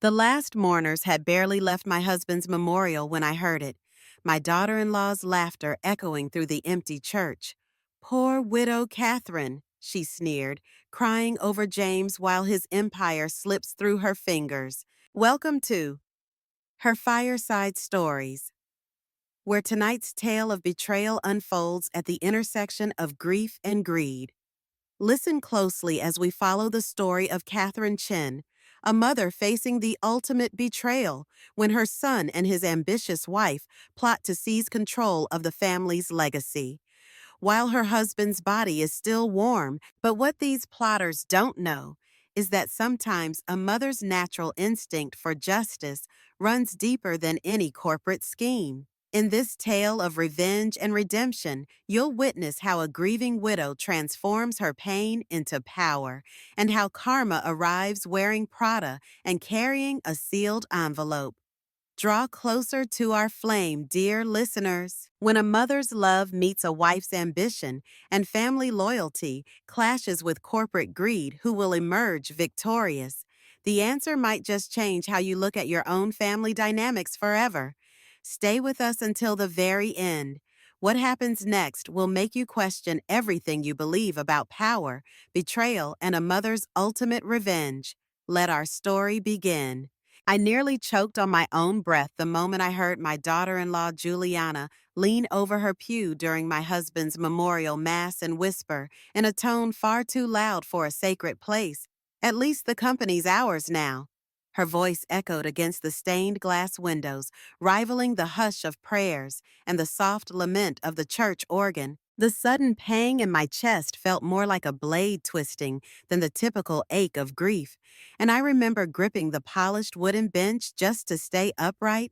The last mourners had barely left my husband's memorial when I heard it, my daughter-in-law's laughter echoing through the empty church. "Poor widow Catherine," she sneered, crying over James while his empire slips through her fingers. Welcome to her Fireside Stories, where tonight's tale of betrayal unfolds at the intersection of grief and greed. Listen closely as we follow the story of Catherine Chen, a mother facing the ultimate betrayal when her son and his ambitious wife plot to seize control of the family's legacy. While her husband's body is still warm, but what these plotters don't know is that sometimes a mother's natural instinct for justice runs deeper than any corporate scheme. In this tale of revenge and redemption, you'll witness how a grieving widow transforms her pain into power, and how karma arrives wearing Prada and carrying a sealed envelope. Draw closer to our flame, dear listeners. When a mother's love meets a wife's ambition and family loyalty clashes with corporate greed, who will emerge victorious? The answer might just change how you look at your own family dynamics forever. Stay with us until the very end. What happens next will make you question everything you believe about power, betrayal, and a mother's ultimate revenge. Let our story begin. I nearly choked on my own breath the moment I heard my daughter-in-law Juliana lean over her pew during my husband's memorial mass and whisper, in a tone far too loud for a sacred place, "At least the company's ours now." Her voice echoed against the stained glass windows, rivaling the hush of prayers and the soft lament of the church organ. The sudden pang in my chest felt more like a blade twisting than the typical ache of grief, and I remember gripping the polished wooden bench just to stay upright.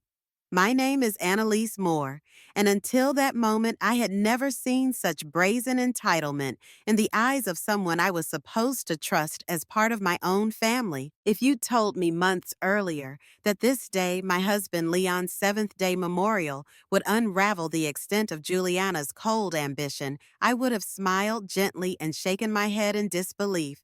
My name is Annalise Moore, and until that moment I had never seen such brazen entitlement in the eyes of someone I was supposed to trust as part of my own family. If you'd told me months earlier that this day, my husband Leon's seventh-day memorial, would unravel the extent of Juliana's cold ambition, I would have smiled gently and shaken my head in disbelief.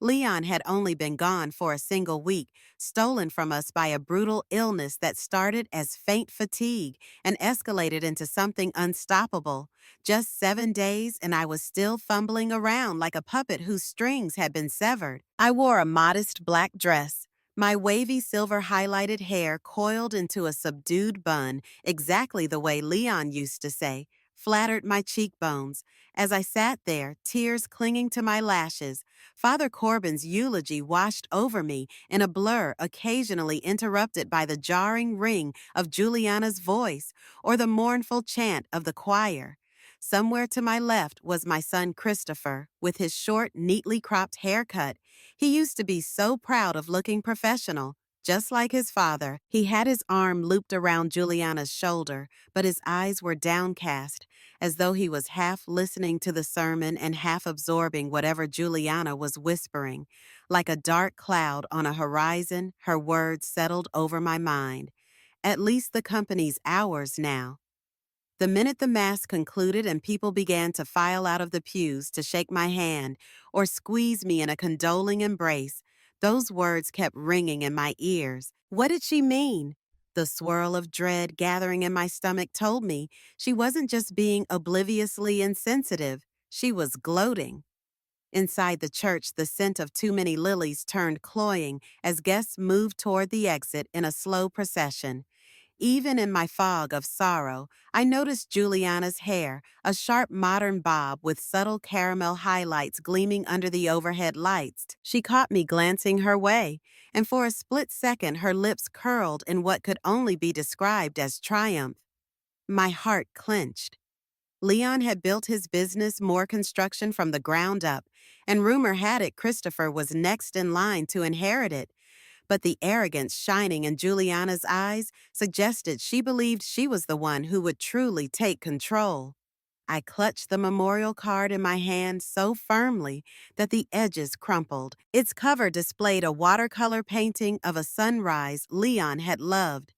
Leon had only been gone for a single week, stolen from us by a brutal illness that started as faint fatigue and escalated into something unstoppable. Just 7 days, and I was still fumbling around like a puppet whose strings had been severed. I wore a modest black dress, my wavy silver highlighted hair coiled into a subdued bun, exactly the way Leon used to say, flattered my cheekbones. As I sat there, tears clinging to my lashes, Father Corbin's eulogy washed over me in a blur, occasionally interrupted by the jarring ring of Juliana's voice or the mournful chant of the choir. Somewhere to my left was my son Christopher, with his short, neatly cropped haircut. He used to be so proud of looking professional. Just like his father, he had his arm looped around Juliana's shoulder, but his eyes were downcast, as though he was half listening to the sermon and half absorbing whatever Juliana was whispering. Like a dark cloud on a horizon, her words settled over my mind. At least the company's ours now. The minute the mass concluded and people began to file out of the pews to shake my hand or squeeze me in a condoling embrace, those words kept ringing in my ears. What did she mean? The swirl of dread gathering in my stomach told me she wasn't just being obliviously insensitive, she was gloating. Inside the church, the scent of too many lilies turned cloying as guests moved toward the exit in a slow procession. Even in my fog of sorrow, I noticed Juliana's hair, a sharp modern bob with subtle caramel highlights gleaming under the overhead lights. She caught me glancing her way, and for a split second her lips curled in what could only be described as triumph. My heart clenched. Leon had built his business Moore Construction from the ground up, and rumor had it Christopher was next in line to inherit it. But the arrogance shining in Juliana's eyes suggested she believed she was the one who would truly take control. I clutched the memorial card in my hand so firmly that the edges crumpled. Its cover displayed a watercolor painting of a sunrise Leon had loved.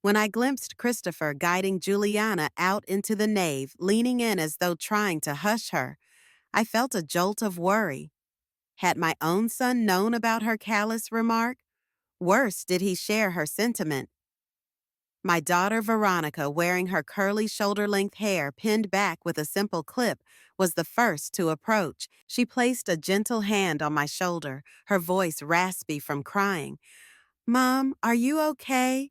When I glimpsed Christopher guiding Juliana out into the nave, leaning in as though trying to hush her, I felt a jolt of worry. Had my own son known about her callous remark? Worse, did he share her sentiment? My daughter Veronica, wearing her curly shoulder-length hair pinned back with a simple clip, was the first to approach. She placed a gentle hand on my shoulder, her voice raspy from crying. "Mom, are you okay?"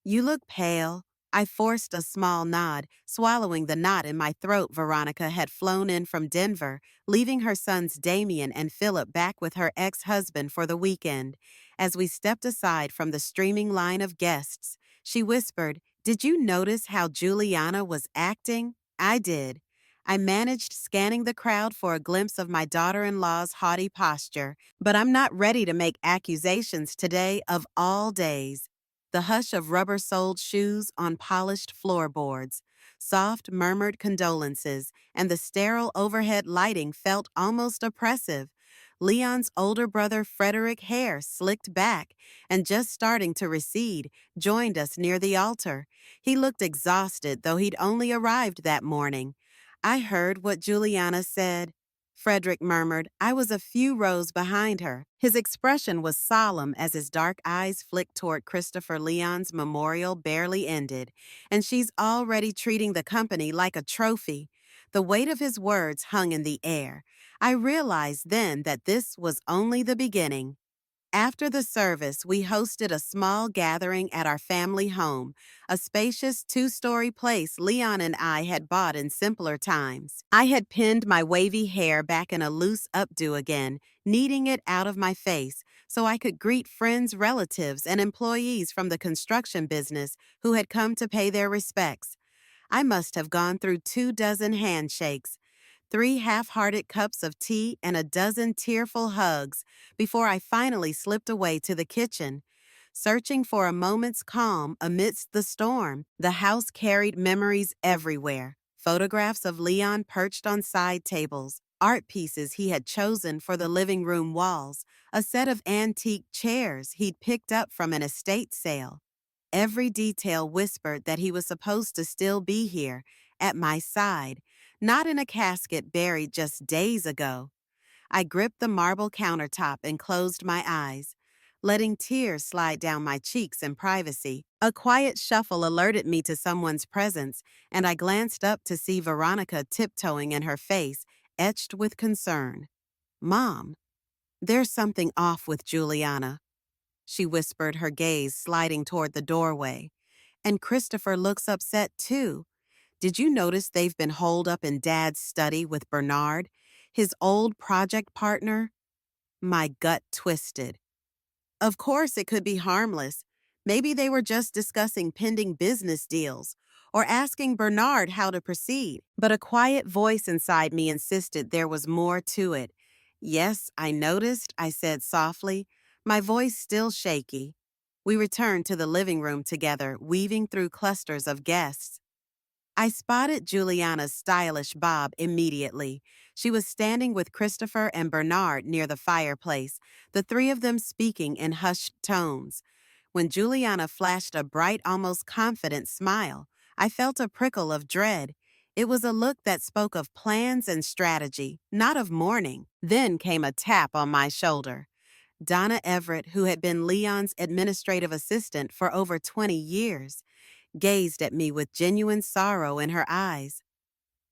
"You look pale." I forced a small nod, swallowing the knot in my throat. Veronica had flown in from Denver, leaving her sons Damien and Philip back with her ex-husband for the weekend. As we stepped aside from the streaming line of guests, she whispered, "Did you notice how Juliana was acting?" I did. I managed scanning the crowd for a glimpse of my daughter-in-law's haughty posture, but I'm not ready to make accusations today of all days. The hush of rubber-soled shoes on polished floorboards, soft murmured condolences, and the sterile overhead lighting felt almost oppressive. Leon's older brother Frederick, hair slicked back and just starting to recede, joined us near the altar. He looked exhausted, though he'd only arrived that morning. "I heard what Juliana said," Frederick murmured. I was a few rows behind her. His expression was solemn as his dark eyes flicked toward Christopher Leon's memorial barely ended, and she's already treating the company like a trophy. The weight of his words hung in the air. I realized then that this was only the beginning. After the service, we hosted a small gathering at our family home, a spacious two-story place Leon and I had bought in simpler times. I had pinned my wavy hair back in a loose updo again, kneading it out of my face so I could greet friends, relatives, and employees from the construction business who had come to pay their respects. I must have gone through 24 handshakes, 3 half-hearted cups of tea, and a dozen tearful hugs before I finally slipped away to the kitchen. Searching for a moment's calm amidst the storm, the house carried memories everywhere. Photographs of Leon perched on side tables, art pieces he had chosen for the living room walls, a set of antique chairs he'd picked up from an estate sale. Every detail whispered that he was supposed to still be here, at my side, not in a casket buried just days ago. I gripped the marble countertop and closed my eyes, letting tears slide down my cheeks in privacy. A quiet shuffle alerted me to someone's presence, and I glanced up to see Veronica tiptoeing in her face, etched with concern. "Mom, there's something off with Juliana," she whispered, her gaze sliding toward the doorway. "And Christopher looks upset too. Did you notice they've been holed up in Dad's study with Bernard, his old project partner?" My gut twisted. Of course it could be harmless. Maybe they were just discussing pending business deals or asking Bernard how to proceed. But a quiet voice inside me insisted there was more to it. "Yes, I noticed," I said softly, my voice still shaky. We returned to the living room together, weaving through clusters of guests. I spotted Juliana's stylish bob immediately. She was standing with Christopher and Bernard near the fireplace, the three of them speaking in hushed tones. When Juliana flashed a bright, almost confident smile, I felt a prickle of dread. It was a look that spoke of plans and strategy, not of mourning. Then came a tap on my shoulder. Donna Everett, who had been Leon's administrative assistant for over 20 years, gazed at me with genuine sorrow in her eyes.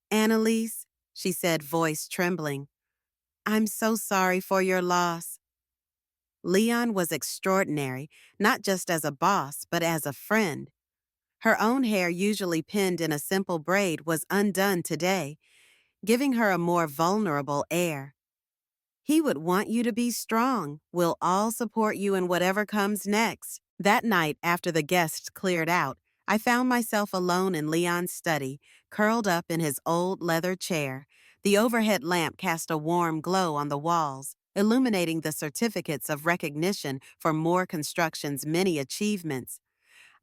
"Annalise," she said, voice trembling, "I'm so sorry for your loss." Leon was extraordinary, not just as a boss, but as a friend. Her own hair, usually pinned in a simple braid, was undone today, giving her a more vulnerable air. "He would want you to be strong. We'll all support you in whatever comes next." That night, after the guests cleared out, I found myself alone in Leon's study, curled up in his old leather chair. The overhead lamp cast a warm glow on the walls, illuminating the certificates of recognition for Moore Construction's many achievements.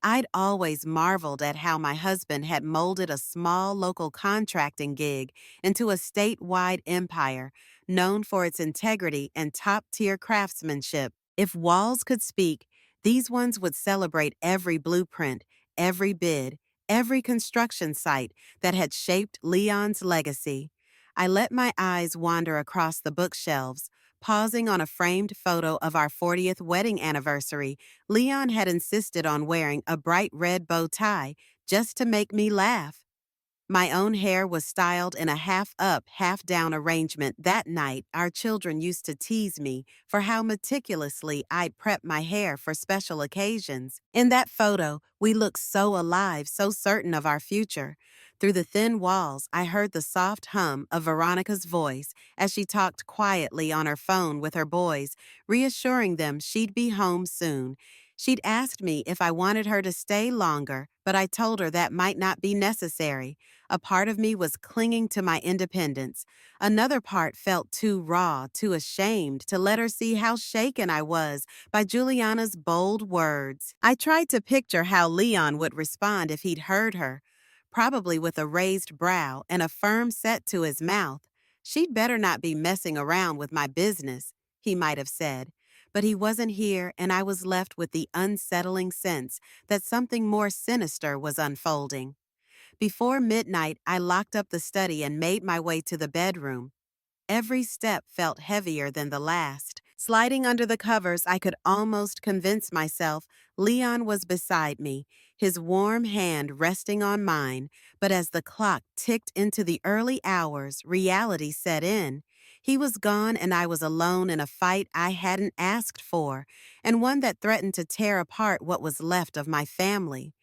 I'd always marveled at how my husband had molded a small local contracting gig into a statewide empire, known for its integrity and top-tier craftsmanship. If walls could speak, these ones would celebrate every blueprint, every bid, every construction site that had shaped Leon's legacy. I let my eyes wander across the bookshelves, Pausing on a framed photo of our 40th wedding anniversary, Leon had insisted on wearing a bright red bow tie just to make me laugh. My own hair was styled in a half up, half down arrangement. That night, our children used to tease me for how meticulously I'd prep my hair for special occasions. In that photo, we looked so alive, so certain of our future. Through the thin walls, I heard the soft hum of Veronica's voice as she talked quietly on her phone with her boys, reassuring them she'd be home soon. She'd asked me if I wanted her to stay longer, but I told her that might not be necessary. A part of me was clinging to my independence. Another part felt too raw, too ashamed to let her see how shaken I was by Juliana's bold words. I tried to picture how Leon would respond if he'd heard her, probably with a raised brow and a firm set to his mouth. She'd better not be messing around with my business, he might have said. But he wasn't here, and I was left with the unsettling sense that something more sinister was unfolding. Before midnight, I locked up the study and made my way to the bedroom. Every step felt heavier than the last. Sliding under the covers, I could almost convince myself Leon was beside me, his warm hand resting on mine. But as the clock ticked into the early hours, reality set in. He was gone, and I was alone in a fight I hadn't asked for, and one that threatened to tear apart what was left of my family.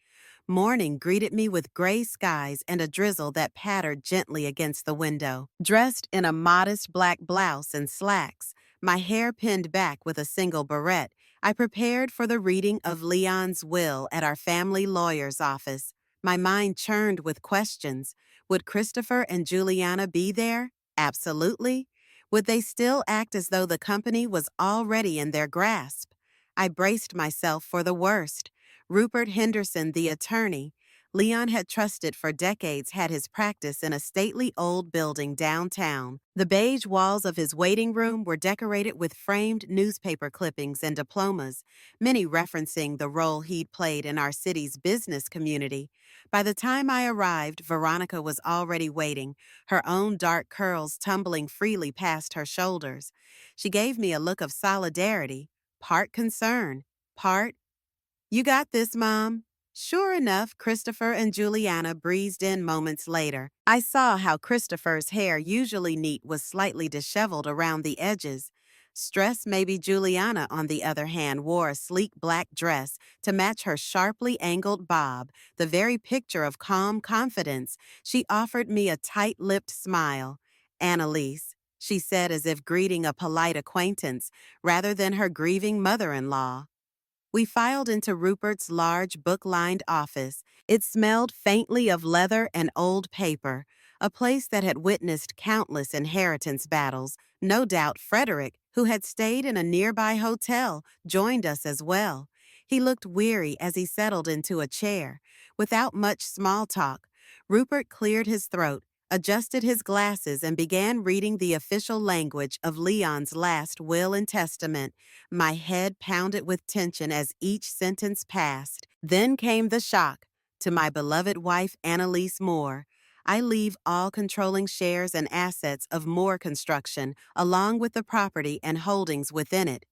Morning greeted me with gray skies and a drizzle that pattered gently against the window. Dressed in a modest black blouse and slacks, my hair pinned back with a single barrette, I prepared for the reading of Leon's will at our family lawyer's office. My mind churned with questions. Would Christopher and Juliana be there? Absolutely. Would they still act as though the company was already in their grasp? I braced myself for the worst. Rupert Henderson, the attorney, Leon had trusted for decades, had his practice in a stately old building downtown. The beige walls of his waiting room were decorated with framed newspaper clippings and diplomas, many referencing the role he'd played in our city's business community. By the time I arrived, Veronica was already waiting, her own dark curls tumbling freely past her shoulders. She gave me a look of solidarity, part concern, part "You got this, Mom." Sure enough, Christopher and Juliana breezed in moments later. I saw how Christopher's hair, usually neat, was slightly disheveled around the edges. Stressed maybe Juliana, on the other hand, wore a sleek black dress to match her sharply angled bob, the very picture of calm confidence. She offered me a tight-lipped smile. "Annalise," she said as if greeting a polite acquaintance rather than her grieving mother-in-law. We filed into Rupert's large book-lined office. It smelled faintly of leather and old paper, a place that had witnessed countless inheritance battles. No doubt Frederick, who had stayed in a nearby hotel, joined us as well. He looked weary as he settled into a chair. Without much small talk, Rupert cleared his throat, adjusted his glasses, and began reading the official language of Leon's last will and testament. My head pounded with tension as each sentence passed. Then came the shock. To my beloved wife, Annalise Moore, I leave all controlling shares and assets of Moore Construction, along with the property and holdings within it.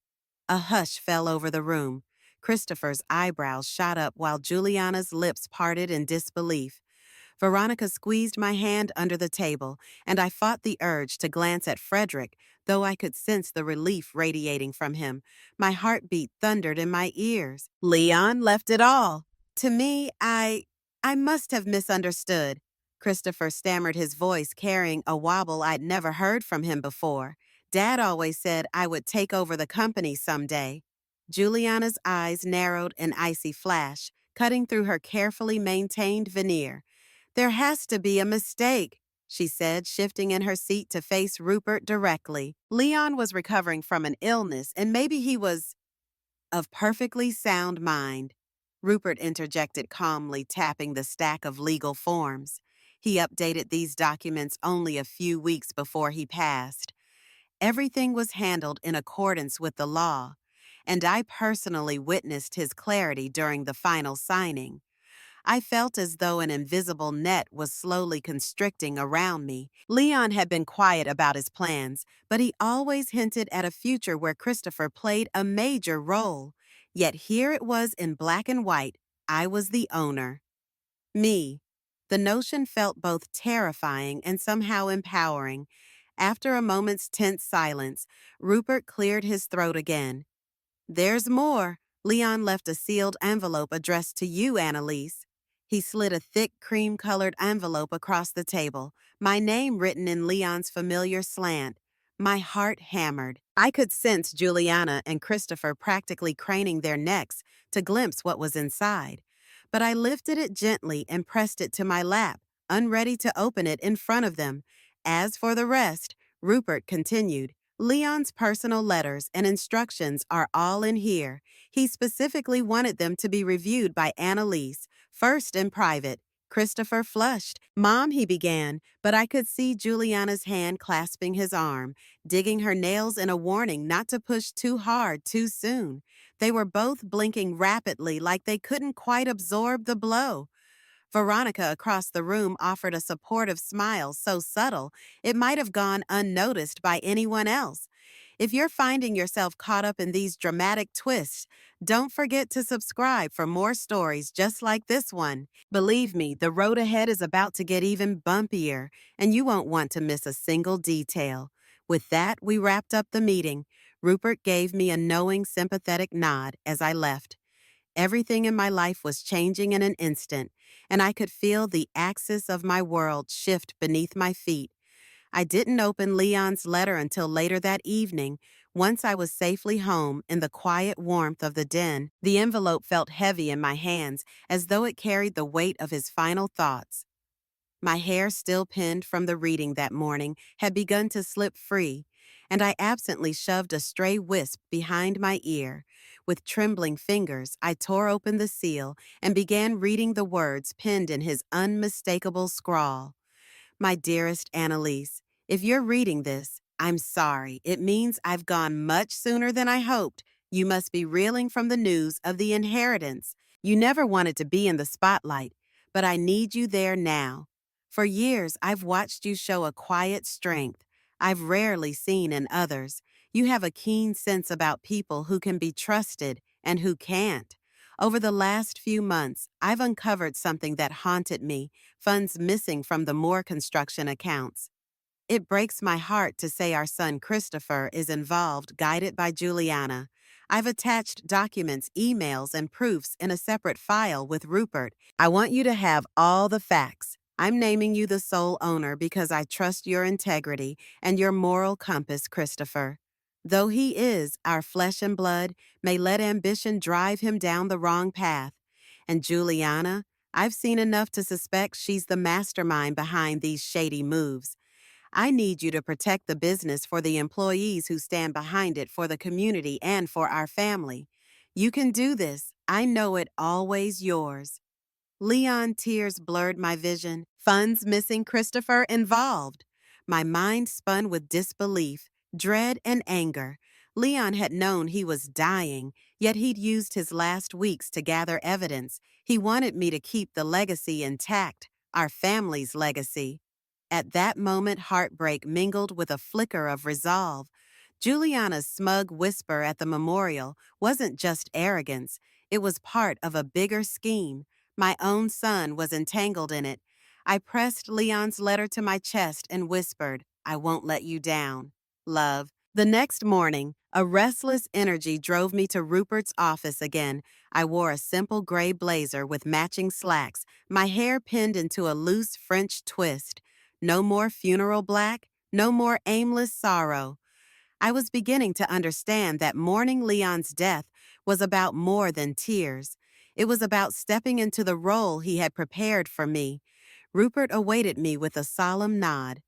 A hush fell over the room. Christopher's eyebrows shot up while Juliana's lips parted in disbelief. Veronica squeezed my hand under the table, and I fought the urge to glance at Frederick, though I could sense the relief radiating from him. My heartbeat thundered in my ears. Leon left it all. To me, I must have misunderstood. Christopher stammered, his voice carrying a wobble I'd never heard from him before. Dad always said I would take over the company someday. Juliana's eyes narrowed an icy flash, cutting through her carefully maintained veneer. "There has to be a mistake," she said, shifting in her seat to face Rupert directly. Leon was recovering from an illness, and maybe he was of perfectly sound mind. Rupert interjected calmly, tapping the stack of legal forms. He updated these documents only a few weeks before he passed. Everything was handled in accordance with the law, and I personally witnessed his clarity during the final signing. I felt as though an invisible net was slowly constricting around me. Leon had been quiet about his plans, but he always hinted at a future where Christopher played a major role. Yet here it was in black and white. I was the owner. Me. The notion felt both terrifying and somehow empowering. After a moment's tense silence, Rupert cleared his throat again. There's more. Leon left a sealed envelope addressed to you, Annalise. He slid a thick cream-colored envelope across the table, my name written in Leon's familiar slant. My heart hammered. I could sense Juliana and Christopher practically craning their necks to glimpse what was inside. But I lifted it gently and pressed it to my lap, unready to open it in front of them. As for the rest, Rupert continued, Leon's personal letters and instructions are all in here. He specifically wanted them to be reviewed by Annalise, first in private. Christopher flushed. Mom, he began, but I could see Juliana's hand clasping his arm, digging her nails in a warning not to push too hard too soon. They were both blinking rapidly like they couldn't quite absorb the blow. Veronica across the room offered a supportive smile so subtle it might have gone unnoticed by anyone else. If you're finding yourself caught up in these dramatic twists, don't forget to subscribe for more stories just like this one. Believe me, the road ahead is about to get even bumpier, and you won't want to miss a single detail. With that, we wrapped up the meeting. Rupert gave me a knowing, sympathetic nod as I left. Everything in my life was changing in an instant, and I could feel the axis of my world shift beneath my feet. I didn't open Leon's letter until later that evening. Once I was safely home in the quiet warmth of the den, the envelope felt heavy in my hands, as though it carried the weight of his final thoughts. My hair, still pinned from the reading that morning, had begun to slip free, and I absently shoved a stray wisp behind my ear. With trembling fingers, I tore open the seal and began reading the words penned in his unmistakable scrawl. My dearest Annalise, if you're reading this, I'm sorry. It means I've gone much sooner than I hoped. You must be reeling from the news of the inheritance. You never wanted to be in the spotlight, but I need you there now. For years, I've watched you show a quiet strength I've rarely seen in others. You have a keen sense about people who can be trusted and who can't. Over the last few months, I've uncovered something that haunted me, funds missing from the Moore construction accounts. It breaks my heart to say our son Christopher is involved, guided by Juliana. I've attached documents, emails, and proofs in a separate file with Rupert. I want you to have all the facts. I'm naming you the sole owner because I trust your integrity and your moral compass, Christopher. Though he is our flesh and blood, may let ambition drive him down the wrong path. And Juliana, I've seen enough to suspect she's the mastermind behind these shady moves. I need you to protect the business for the employees who stand behind it, for the community, and for our family. You can do this. I know it. Always yours. Leon, tears blurred my vision. Funds missing, Christopher involved. My mind spun with disbelief, dread, and anger. Leon had known he was dying, yet he'd used his last weeks to gather evidence. He wanted me to keep the legacy intact, our family's legacy. At that moment, heartbreak mingled with a flicker of resolve. Juliana's smug whisper at the memorial wasn't just arrogance, it was part of a bigger scheme. My own son was entangled in it. I pressed Leon's letter to my chest and whispered, I won't let you down. Love. The next morning, a restless energy drove me to Rupert's office again. I wore a simple gray blazer with matching slacks, my hair pinned into a loose French twist. No more funeral black, no more aimless sorrow. I was beginning to understand that mourning Leon's death was about more than tears. It was about stepping into the role he had prepared for me. Rupert awaited me with a solemn nod.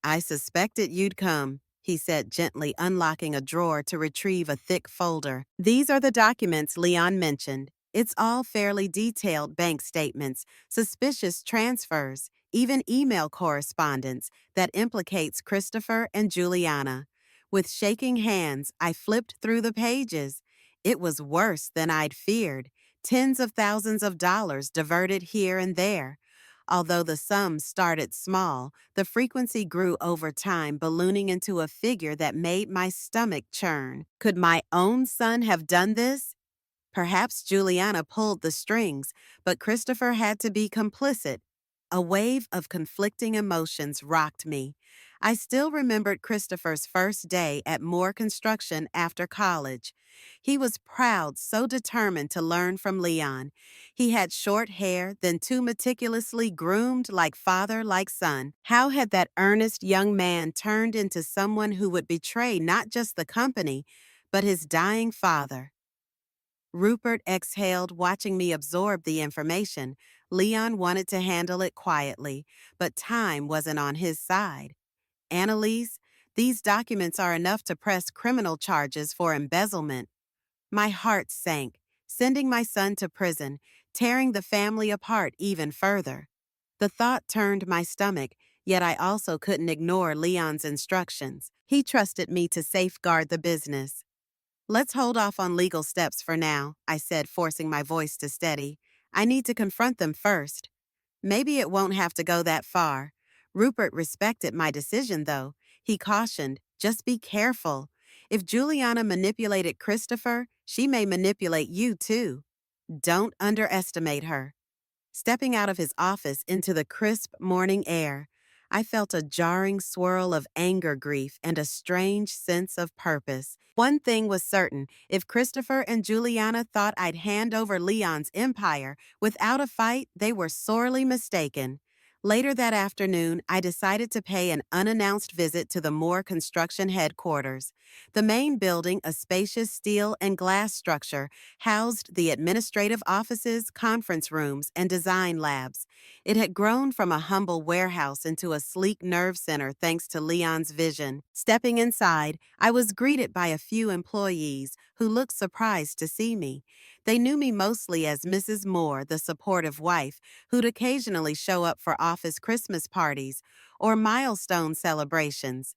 I suspected you'd come, he said gently, unlocking a drawer to retrieve a thick folder. These are the documents Leon mentioned. It's all fairly detailed: bank statements, suspicious transfers, even email correspondence that implicates Christopher and Juliana. With shaking hands, I flipped through the pages. It was worse than I'd feared. Tens of thousands of dollars diverted here and there. Although the sums started small, the frequency grew over time, ballooning into a figure that made my stomach churn. Could my own son have done this? Perhaps Juliana pulled the strings, but Christopher had to be complicit. A wave of conflicting emotions rocked me. I still remembered Christopher's first day at Moore Construction after college. He was proud, so determined to learn from Leon. He had short hair, then too meticulously groomed like father, like son. How had that earnest young man turned into someone who would betray not just the company, but his dying father? Rupert exhaled, watching me absorb the information. Leon wanted to handle it quietly, but time wasn't on his side. Annalise, these documents are enough to press criminal charges for embezzlement. My heart sank, sending my son to prison, tearing the family apart even further. The thought turned my stomach, yet I also couldn't ignore Leon's instructions. He trusted me to safeguard the business. Let's hold off on legal steps for now, I said, forcing my voice to steady. I need to confront them first. Maybe it won't have to go that far. Rupert respected my decision, though. He cautioned, just be careful. If Juliana manipulated Christopher, she may manipulate you too. Don't underestimate her. Stepping out of his office into the crisp morning air, I felt a jarring swirl of anger, grief, and a strange sense of purpose. One thing was certain: if Christopher and Juliana thought I'd hand over Leon's empire without a fight, they were sorely mistaken. Later that afternoon, I decided to pay an unannounced visit to the Moore Construction headquarters. The main building, a spacious steel and glass structure, housed the administrative offices, conference rooms, and design labs. It had grown from a humble warehouse into a sleek nerve center thanks to Leon's vision. Stepping inside, I was greeted by a few employees who looked surprised to see me. They knew me mostly as Mrs. Moore, the supportive wife, who'd occasionally show up for office Christmas parties or milestone celebrations.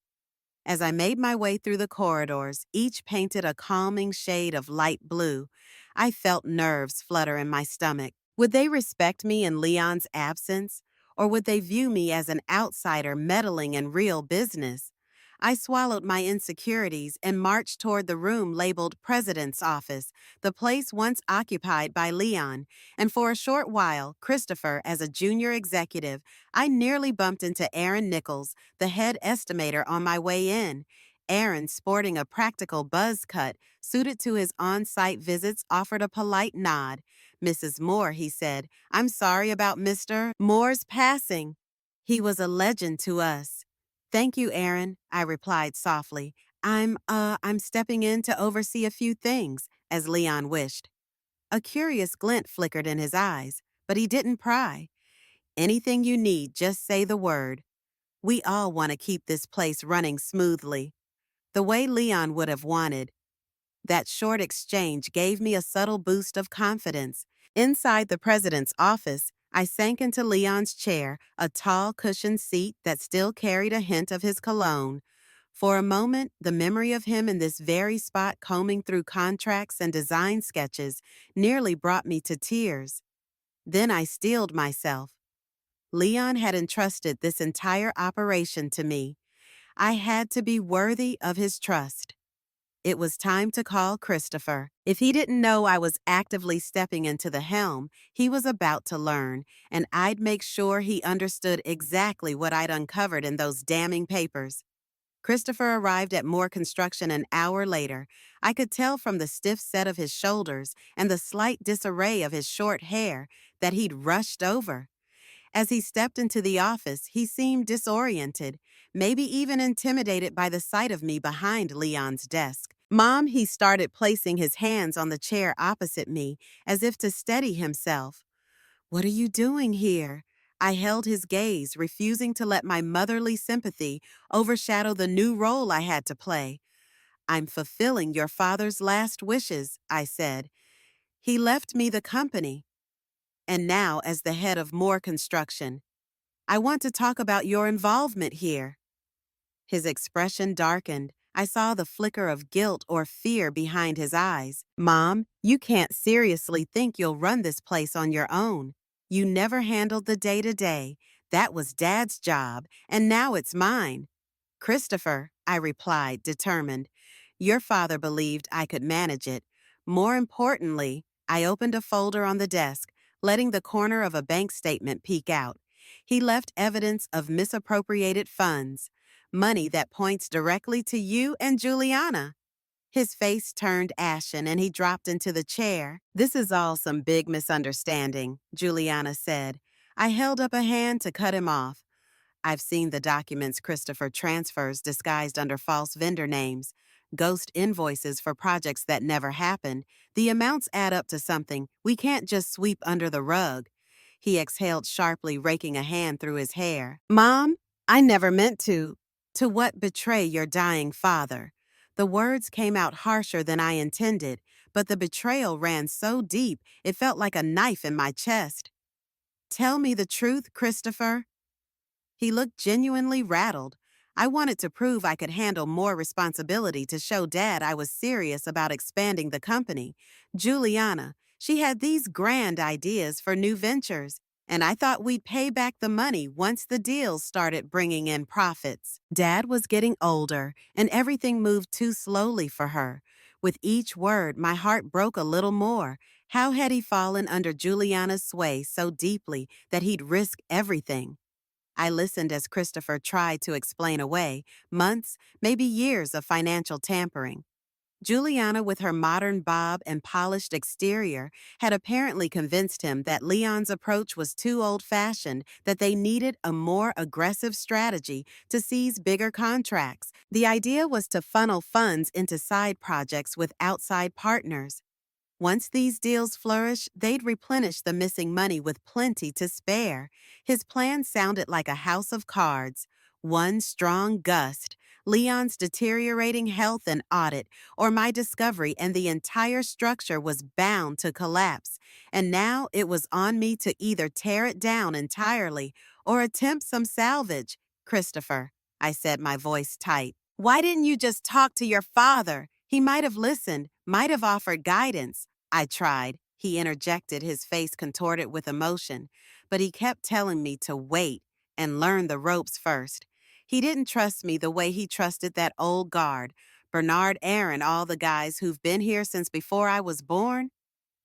As I made my way through the corridors, each painted a calming shade of light blue, I felt nerves flutter in my stomach. Would they respect me in Leon's absence, or would they view me as an outsider meddling in real business? I swallowed my insecurities and marched toward the room labeled President's Office, the place once occupied by Leon, and for a short while, Christopher, as a junior executive, I nearly bumped into Aaron Nichols, the head estimator, on my way in. Aaron, sporting a practical buzz cut suited to his on-site visits, offered a polite nod. Mrs. Moore, he said, I'm sorry about Mr. Moore's passing. He was a legend to us. Thank you, Aaron, I replied softly. I'm stepping in to oversee a few things, as Leon wished. A curious glint flickered in his eyes, but he didn't pry. Anything you need, just say the word. We all want to keep this place running smoothly, the way Leon would have wanted. That short exchange gave me a subtle boost of confidence. Inside the president's office, I sank into Leon's chair, a tall cushioned seat that still carried a hint of his cologne. For a moment, the memory of him in this very spot combing through contracts and design sketches nearly brought me to tears. Then I steeled myself. Leon had entrusted this entire operation to me. I had to be worthy of his trust. It was time to call Christopher. If he didn't know I was actively stepping into the helm, he was about to learn, and I'd make sure he understood exactly what I'd uncovered in those damning papers. Christopher arrived at Moore Construction an hour later. I could tell from the stiff set of his shoulders and the slight disarray of his short hair that he'd rushed over. As he stepped into the office, he seemed disoriented, maybe even intimidated by the sight of me behind Leon's desk. Mom, he started, placing his hands on the chair opposite me, as if to steady himself. What are you doing here? I held his gaze, refusing to let my motherly sympathy overshadow the new role I had to play. I'm fulfilling your father's last wishes, I said. He left me the company. And now, as the head of Moore Construction, I want to talk about your involvement here. His expression darkened. I saw the flicker of guilt or fear behind his eyes. Mom, you can't seriously think you'll run this place on your own. You never handled the day-to-day. That was Dad's job, and now it's mine. Christopher, I replied, determined. Your father believed I could manage it. More importantly, I opened a folder on the desk, letting the corner of a bank statement peek out. He left evidence of misappropriated funds, money that points directly to you and Juliana. His face turned ashen and he dropped into the chair. This is all some big misunderstanding, Juliana said. I held up a hand to cut him off. I've seen the documents Christopher transfers disguised under false vendor names, ghost invoices for projects that never happened. The amounts add up to something we can't just sweep under the rug. He exhaled sharply, raking a hand through his hair. Mom, I never meant to. To what betray your dying father? The words came out harsher than I intended, but the betrayal ran so deep it felt like a knife in my chest. Tell me the truth, Christopher. He looked genuinely rattled. I wanted to prove I could handle more responsibility to show Dad I was serious about expanding the company. Juliana, she had these grand ideas for new ventures, and I thought we'd pay back the money once the deals started bringing in profits. Dad was getting older, and everything moved too slowly for her. With each word, my heart broke a little more. How had he fallen under Juliana's sway so deeply that he'd risk everything? I listened as Christopher tried to explain away months, maybe years of financial tampering. Juliana, with her modern bob and polished exterior, had apparently convinced him that Leon's approach was too old-fashioned, that they needed a more aggressive strategy to seize bigger contracts. The idea was to funnel funds into side projects with outside partners. Once these deals flourished, they'd replenish the missing money with plenty to spare. His plan sounded like a house of cards. One strong gust, Leon's deteriorating health and audit, or my discovery, and the entire structure was bound to collapse. And now it was on me to either tear it down entirely or attempt some salvage. Christopher, I said, my voice tight. Why didn't you just talk to your father? He might have listened, might have offered guidance. I tried. He interjected, his face contorted with emotion, but he kept telling me to wait and learn the ropes first. He didn't trust me the way he trusted that old guard, Bernard Aaron, all the guys who've been here since before I was born.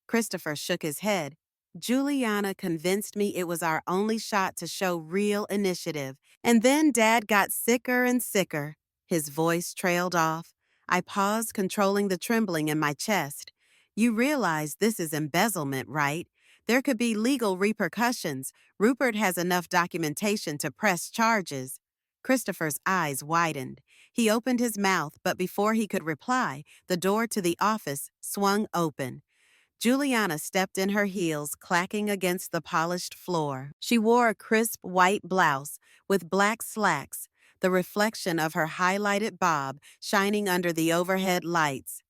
Christopher shook his head. Juliana convinced me it was our only shot to show real initiative. And then Dad got sicker and sicker. His voice trailed off. I paused, controlling the trembling in my chest. You realize this is embezzlement, right? There could be legal repercussions. Rupert has enough documentation to press charges. Christopher's eyes widened. He opened his mouth, but before he could reply, the door to the office swung open. Juliana stepped in her heels, clacking against the polished floor. She wore a crisp white blouse with black slacks, the reflection of her highlighted bob shining under the overhead lights.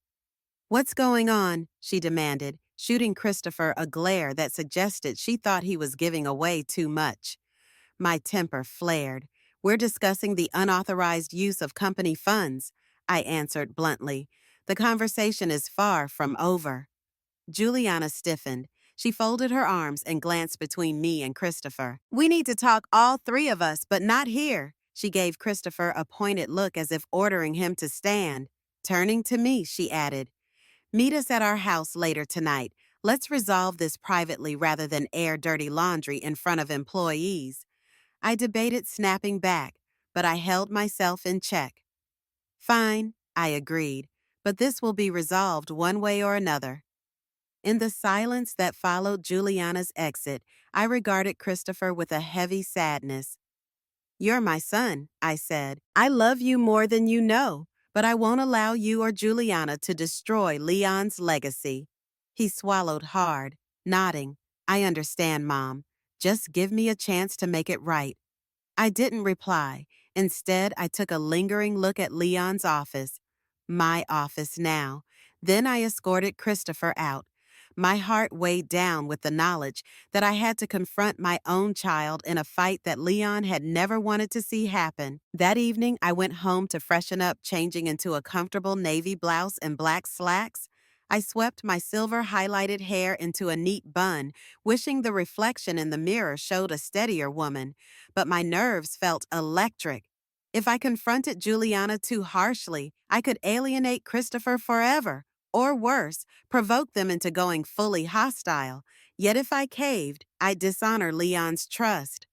What's going on? She demanded, shooting Christopher a glare that suggested she thought he was giving away too much. My temper flared. We're discussing the unauthorized use of company funds, I answered bluntly. The conversation is far from over. Juliana stiffened. She folded her arms and glanced between me and Christopher. We need to talk, all three of us, but not here. She gave Christopher a pointed look as if ordering him to stand. Turning to me, she added, meet us at our house later tonight. Let's resolve this privately rather than air dirty laundry in front of employees. I debated snapping back, but I held myself in check. Fine, I agreed, but this will be resolved one way or another. In the silence that followed Juliana's exit, I regarded Christopher with a heavy sadness. You're my son, I said. I love you more than you know, but I won't allow you or Juliana to destroy Leon's legacy. He swallowed hard, nodding. I understand, Mom. Just give me a chance to make it right. I didn't reply. Instead, I took a lingering look at Leon's office. My office now. Then I escorted Christopher out. My heart weighed down with the knowledge that I had to confront my own child in a fight that Leon had never wanted to see happen. That evening, I went home to freshen up, changing into a comfortable navy blouse and black slacks. I swept my silver highlighted hair into a neat bun, wishing the reflection in the mirror showed a steadier woman. But my nerves felt electric. If I confronted Juliana too harshly, I could alienate Christopher forever. Or worse, provoke them into going fully hostile. Yet if I caved, I'd dishonor Leon's trust.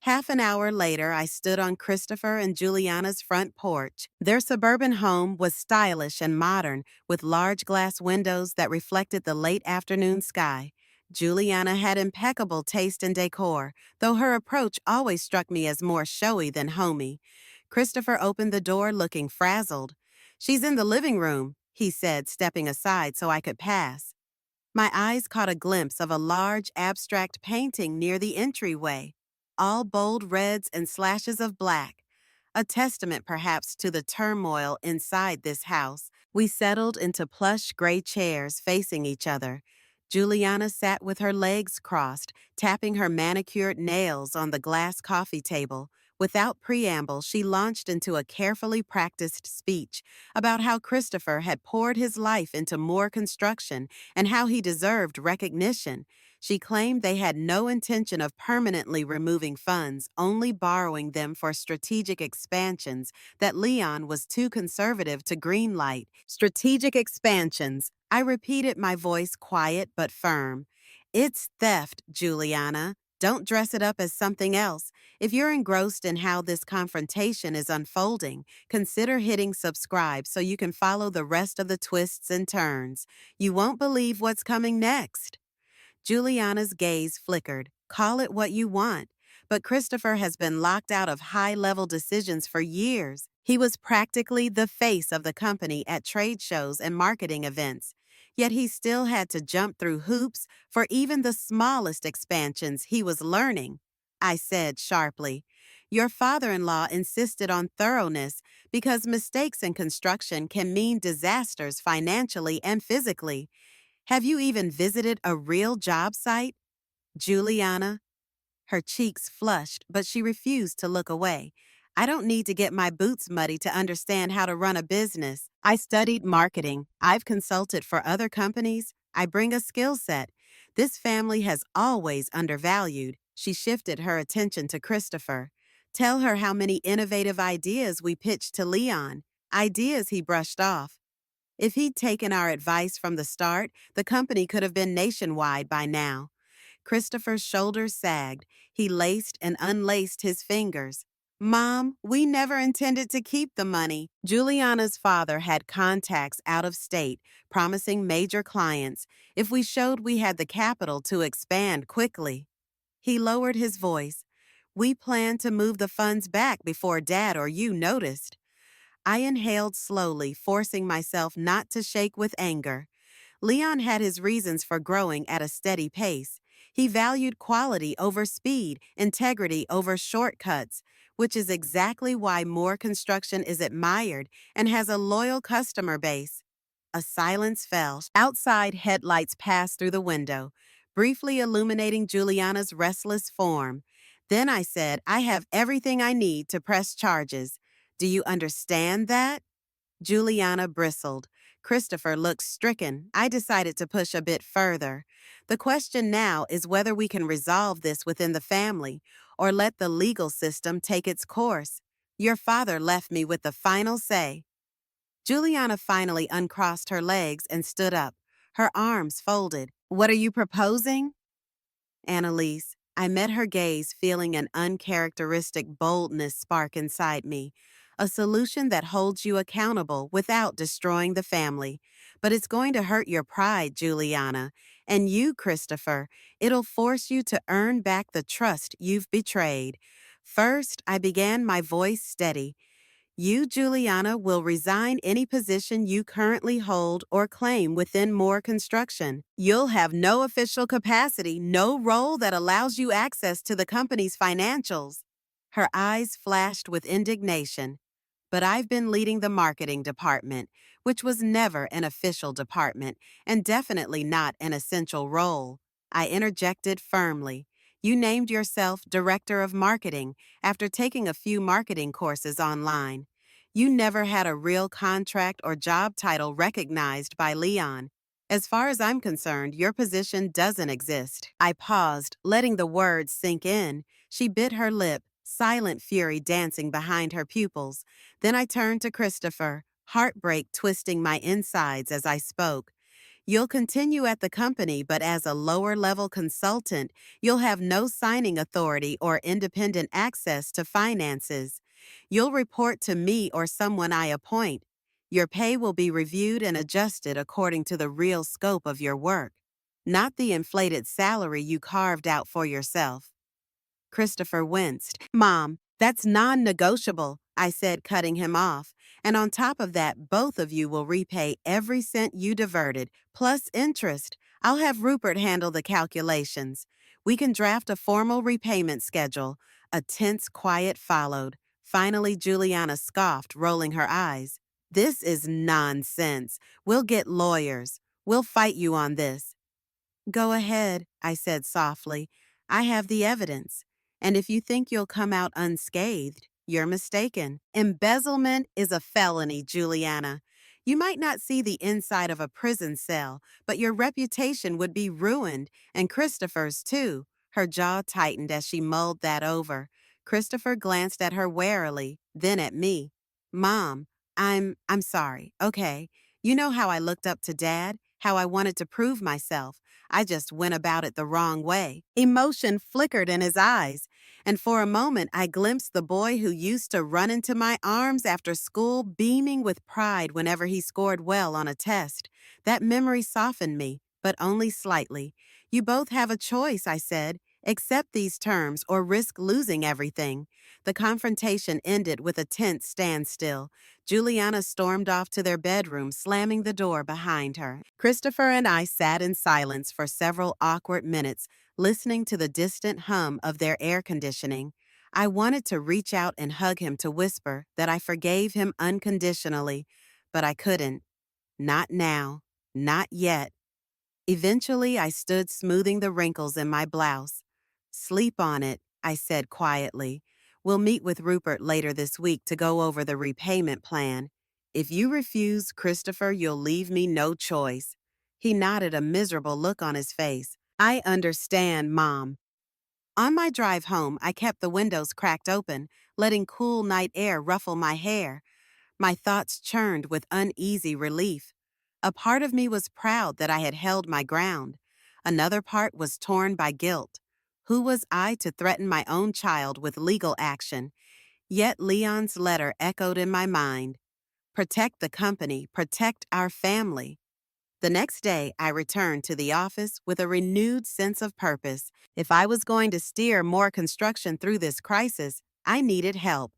Half an hour later, I stood on Christopher and Juliana's front porch. Their suburban home was stylish and modern, with large glass windows that reflected the late afternoon sky. Juliana had impeccable taste in decor, though her approach always struck me as more showy than homey. Christopher opened the door looking frazzled. "She's in the living room," he said, stepping aside so I could pass. My eyes caught a glimpse of a large abstract painting near the entryway, all bold reds and slashes of black, a testament perhaps to the turmoil inside this house. We settled into plush gray chairs facing each other. Juliana sat with her legs crossed, tapping her manicured nails on the glass coffee table. Without preamble, she launched into a carefully practiced speech about how Christopher had poured his life into more construction and how he deserved recognition. She claimed they had no intention of permanently removing funds, only borrowing them for strategic expansions that Leon was too conservative to greenlight. Strategic expansions. I repeated, my voice quiet but firm. "It's theft, Juliana. Don't dress it up as something else. If you're engrossed in how this confrontation is unfolding, consider hitting subscribe so you can follow the rest of the twists and turns. You won't believe what's coming next." Juliana's gaze flickered. "Call it what you want. But Christopher has been locked out of high-level decisions for years. He was practically the face of the company at trade shows and marketing events. Yet he still had to jump through hoops for even the smallest expansions he was learning." I said sharply. "Your father-in-law insisted on thoroughness because mistakes in construction can mean disasters financially and physically. Have you even visited a real job site?" Juliana, her cheeks flushed, but she refused to look away. "I don't need to get my boots muddy to understand how to run a business. I studied marketing. I've consulted for other companies. I bring a skill set. This family has always undervalued." She shifted her attention to Christopher. "Tell her how many innovative ideas we pitched to Leon." Ideas he brushed off. If he'd taken our advice from the start, the company could have been nationwide by now. Christopher's shoulders sagged. He laced and unlaced his fingers. "Mom, we never intended to keep the money." Juliana's father had contacts out of state, promising major clients if we showed we had the capital to expand quickly. He lowered his voice. "We planned to move the funds back before Dad or you noticed." I inhaled slowly, forcing myself not to shake with anger. Leon had his reasons for growing at a steady pace. He valued quality over speed, integrity over shortcuts, which is exactly why more construction is admired and has a loyal customer base. A silence fell. Outside, headlights passed through the window, briefly illuminating Juliana's restless form. Then I said, "I have everything I need to press charges. Do you understand that?" Juliana bristled. Christopher looked stricken. I decided to push a bit further. "The question now is whether we can resolve this within the family or let the legal system take its course. Your father left me with the final say." Juliana finally uncrossed her legs and stood up, her arms folded. "What are you proposing?" "Annalise." I met her gaze, feeling an uncharacteristic boldness spark inside me. "A solution that holds you accountable without destroying the family. But it's going to hurt your pride, Juliana. And you, Christopher, it'll force you to earn back the trust you've betrayed." First, I began, my voice steady. "You, Juliana, will resign any position you currently hold or claim within Moore Construction. You'll have no official capacity, no role that allows you access to the company's financials." Her eyes flashed with indignation. But I've been leading the marketing department, which was never an official department and definitely not an essential role. I interjected firmly. You named yourself Director of Marketing after taking a few marketing courses online. You never had a real contract or job title recognized by Leon. As far as I'm concerned, your position doesn't exist. I paused, letting the words sink in. She bit her lip, silent fury dancing behind her pupils. Then I turned to Christopher, heartbreak twisting my insides as I spoke. You'll continue at the company, but as a lower level consultant, you'll have no signing authority or independent access to finances. You'll report to me or someone I appoint. Your pay will be reviewed and adjusted according to the real scope of your work, not the inflated salary you carved out for yourself. Christopher winced. Mom, that's non-negotiable, I said, cutting him off. And on top of that, both of you will repay every cent you diverted, plus interest. I'll have Rupert handle the calculations. We can draft a formal repayment schedule. A tense quiet followed. Finally, Juliana scoffed, rolling her eyes. This is nonsense. We'll get lawyers. We'll fight you on this. Go ahead, I said softly. I have the evidence. And if you think you'll come out unscathed, you're mistaken. Embezzlement is a felony, Juliana. You might not see the inside of a prison cell, but your reputation would be ruined, and Christopher's too. Her jaw tightened as she mulled that over. Christopher glanced at her warily, then at me. Mom, I'm sorry. Okay. You know how I looked up to Dad? How I wanted to prove myself. I just went about it the wrong way. Emotion flickered in his eyes, and for a moment I glimpsed the boy who used to run into my arms after school, beaming with pride whenever he scored well on a test. That memory softened me, but only slightly. You both have a choice, I said. Accept these terms or risk losing everything. The confrontation ended with a tense standstill. Juliana stormed off to their bedroom, slamming the door behind her. Christopher and I sat in silence for several awkward minutes, listening to the distant hum of their air conditioning. I wanted to reach out and hug him to whisper that I forgave him unconditionally, but I couldn't. Not now. Not yet. Eventually, I stood smoothing the wrinkles in my blouse. Sleep on it, I said quietly. We'll meet with Rupert later this week to go over the repayment plan. If you refuse, Christopher, you'll leave me no choice. He nodded, a miserable look on his face. I understand, Mom. On my drive home, I kept the windows cracked open, letting cool night air ruffle my hair. My thoughts churned with uneasy relief. A part of me was proud that I had held my ground. Another part was torn by guilt. Who was I to threaten my own child with legal action? Yet Leon's letter echoed in my mind. Protect the company, protect our family. The next day, I returned to the office with a renewed sense of purpose. If I was going to steer more construction through this crisis, I needed help.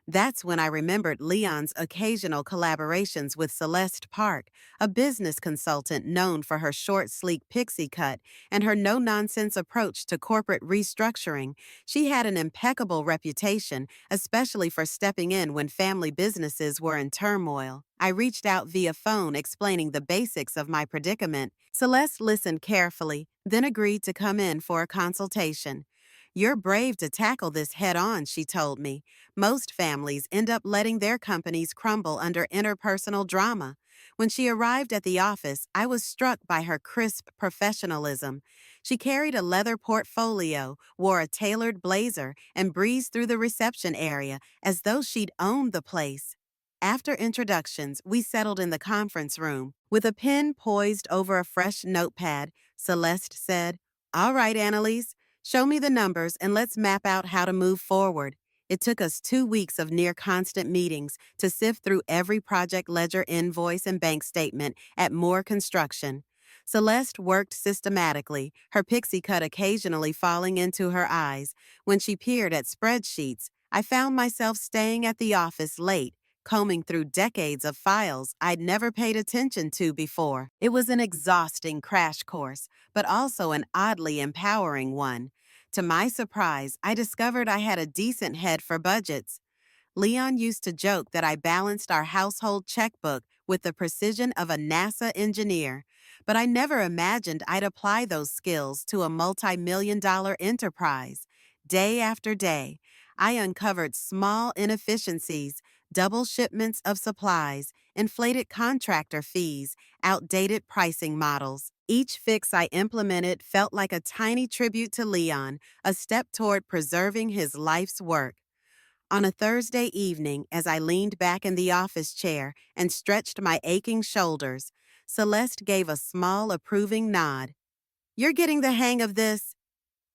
That's when I remembered Leon's occasional collaborations with Celeste Park, a business consultant known for her short, sleek pixie cut and her no-nonsense approach to corporate restructuring. She had an impeccable reputation, especially for stepping in when family businesses were in turmoil. I reached out via phone explaining the basics of my predicament. Celeste listened carefully, then agreed to come in for a consultation. You're brave to tackle this head-on, she told me. Most families end up letting their companies crumble under interpersonal drama. When she arrived at the office, I was struck by her crisp professionalism. She carried a leather portfolio, wore a tailored blazer, and breezed through the reception area as though she'd owned the place. After introductions, we settled in the conference room. With a pen poised over a fresh notepad, Celeste said, "All right, Annalise, show me the numbers and let's map out how to move forward." It took us 2 weeks of near-constant meetings to sift through every project ledger, invoice, and bank statement at Moore Construction. Celeste worked systematically, her pixie cut occasionally falling into her eyes. When she peered at spreadsheets, I found myself staying at the office late, combing through decades of files I'd never paid attention to before. It was an exhausting crash course, but also an oddly empowering one. To my surprise, I discovered I had a decent head for budgets. Leon used to joke that I balanced our household checkbook with the precision of a NASA engineer, but I never imagined I'd apply those skills to a multi-million-dollar enterprise. Day after day, I uncovered small inefficiencies, double shipments of supplies, inflated contractor fees, outdated pricing models. Each fix I implemented felt like a tiny tribute to Leon, a step toward preserving his life's work. On a Thursday evening, as I leaned back in the office chair and stretched my aching shoulders, Celeste gave a small, approving nod. "You're getting the hang of this."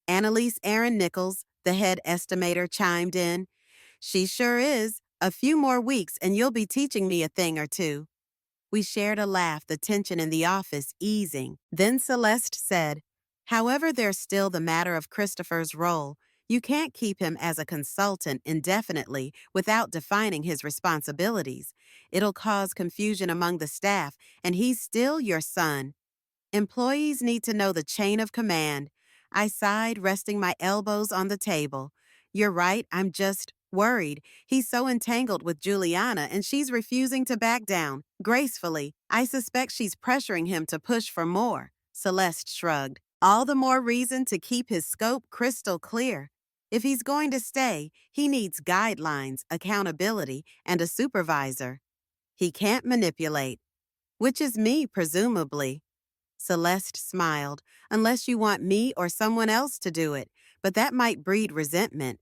Annalise Aaron Nichols, the head estimator, chimed in. "She sure is. A few more weeks and you'll be teaching me a thing or two." We shared a laugh, the tension in the office easing. Then Celeste said, "However, there's still the matter of Christopher's role. You can't keep him as a consultant indefinitely without defining his responsibilities. It'll cause confusion among the staff, and he's still your son. Employees need to know the chain of command." I sighed, resting my elbows on the table. "You're right, I'm just worried. He's so entangled with Juliana, and she's refusing to back down. Gracefully, I suspect she's pressuring him to push for more." Celeste shrugged. "All the more reason to keep his scope crystal clear. If he's going to stay, he needs guidelines, accountability, and a supervisor. He can't manipulate, which is me, presumably." Celeste smiled. "Unless you want me or someone else to do it, but that might breed resentment.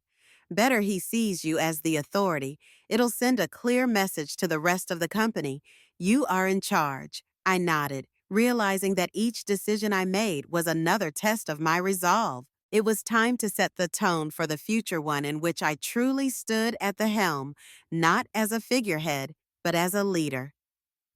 Better he sees you as the authority. It'll send a clear message to the rest of the company. You are in charge." I nodded, realizing that each decision I made was another test of my resolve. It was time to set the tone for the future, one in which I truly stood at the helm, not as a figurehead, but as a leader.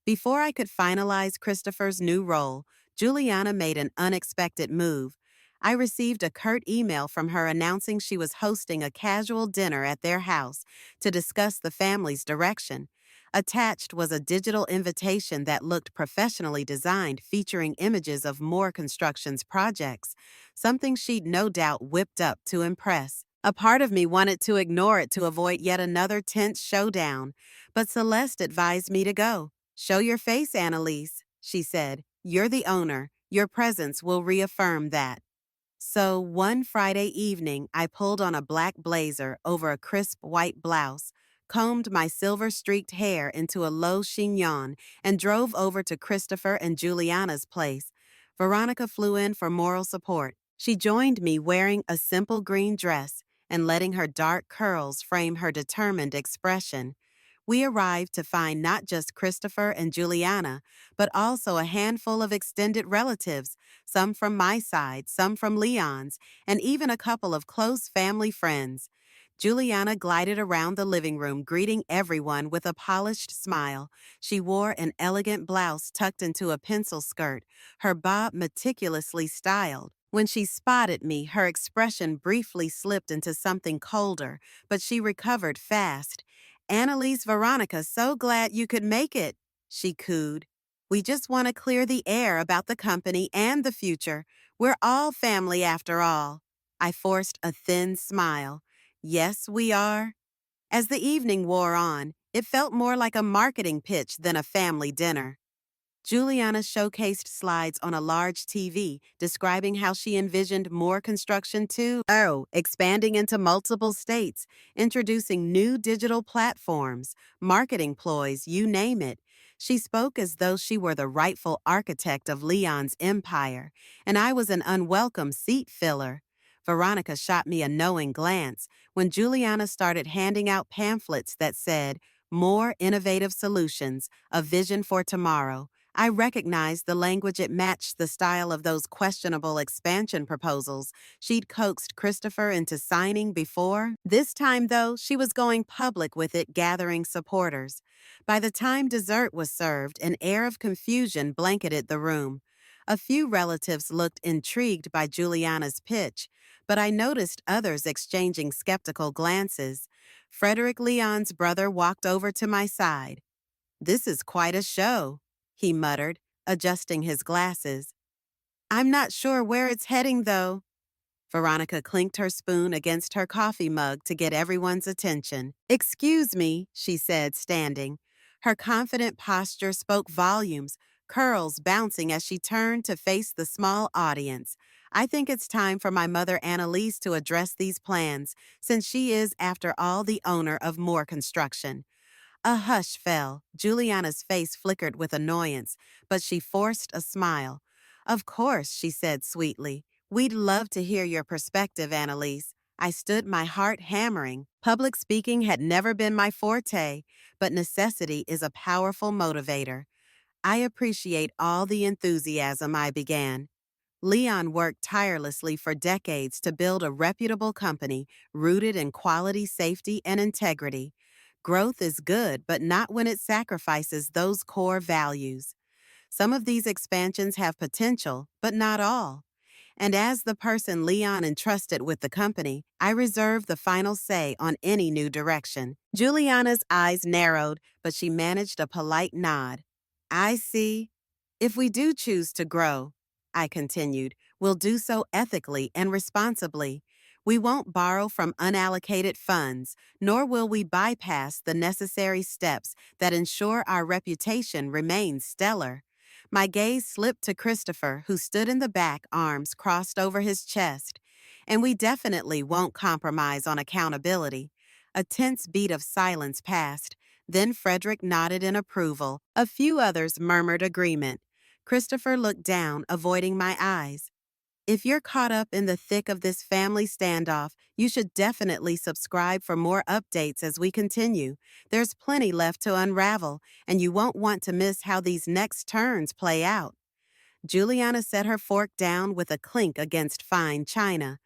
Before I could finalize Christopher's new role, Juliana made an unexpected move. I received a curt email from her announcing she was hosting a casual dinner at their house to discuss the family's direction. Attached was a digital invitation that looked professionally designed, featuring images of more construction's projects, something she'd no doubt whipped up to impress. A part of me wanted to ignore it to avoid yet another tense showdown, but Celeste advised me to go. "Show your face, Annalise," she said. "You're the owner. Your presence will reaffirm that." So one Friday evening, I pulled on a black blazer over a crisp white blouse, combed my silver-streaked hair into a low chignon, and drove over to Christopher and Juliana's place. Veronica flew in for moral support. She joined me wearing a simple green dress and letting her dark curls frame her determined expression. We arrived to find not just Christopher and Juliana, but also a handful of extended relatives, some from my side, some from Leon's, and even a couple of close family friends. Juliana glided around the living room, greeting everyone with a polished smile. She wore an elegant blouse tucked into a pencil skirt, her bob meticulously styled. When she spotted me, her expression briefly slipped into something colder, but she recovered fast. "Annalise, Veronica, so glad you could make it," she cooed. "We just want to clear the air about the company and the future. We're all family after all." I forced a thin smile. "Yes, we are." As the evening wore on, it felt more like a marketing pitch than a family dinner. Juliana showcased slides on a large TV describing how she envisioned more construction too. Expanding into multiple states, introducing new digital platforms, marketing ploys, you name it. She spoke as though she were the rightful architect of Leon's empire, and I was an unwelcome seat filler. Veronica shot me a knowing glance when Juliana started handing out pamphlets that said, "More innovative solutions, a vision for tomorrow." I recognized the language. It matched the style of those questionable expansion proposals she'd coaxed Christopher into signing before. This time, though, she was going public with it, gathering supporters. By the time dessert was served, an air of confusion blanketed the room. A few relatives looked intrigued by Juliana's pitch, but I noticed others exchanging skeptical glances. Frederick Leon's brother walked over to my side. "This is quite a show," he muttered, adjusting his glasses. "I'm not sure where it's heading, though." Veronica clinked her spoon against her coffee mug to get everyone's attention. "Excuse me," she said, standing. Her confident posture spoke volumes, curls bouncing as she turned to face the small audience. "I think it's time for my mother Annalise to address these plans, since she is, after all, the owner of Moore Construction." A hush fell. Juliana's face flickered with annoyance, but she forced a smile. "Of course," she said sweetly. "We'd love to hear your perspective, Annalise." I stood, my heart hammering. Public speaking had never been my forte, but necessity is a powerful motivator. "I appreciate all the enthusiasm," I began. "Leon worked tirelessly for decades to build a reputable company rooted in quality, safety, and integrity. Growth is good, but not when it sacrifices those core values. Some of these expansions have potential, but not all. And as the person Leon entrusted with the company, I reserve the final say on any new direction." Juliana's eyes narrowed, but she managed a polite nod. "I see. If we do choose to grow," I continued, "we'll do so ethically and responsibly. We won't borrow from unallocated funds, nor will we bypass the necessary steps that ensure our reputation remains stellar." My gaze slipped to Christopher, who stood in the back, arms crossed over his chest. "And we definitely won't compromise on accountability." A tense beat of silence passed. Then Frederick nodded in approval. A few others murmured agreement. Christopher looked down, avoiding my eyes. "If you're caught up in the thick of this family standoff, you should definitely subscribe for more updates as we continue. There's plenty left to unravel, and you won't want to miss how these next turns play out." Juliana set her fork down with a clink against fine china.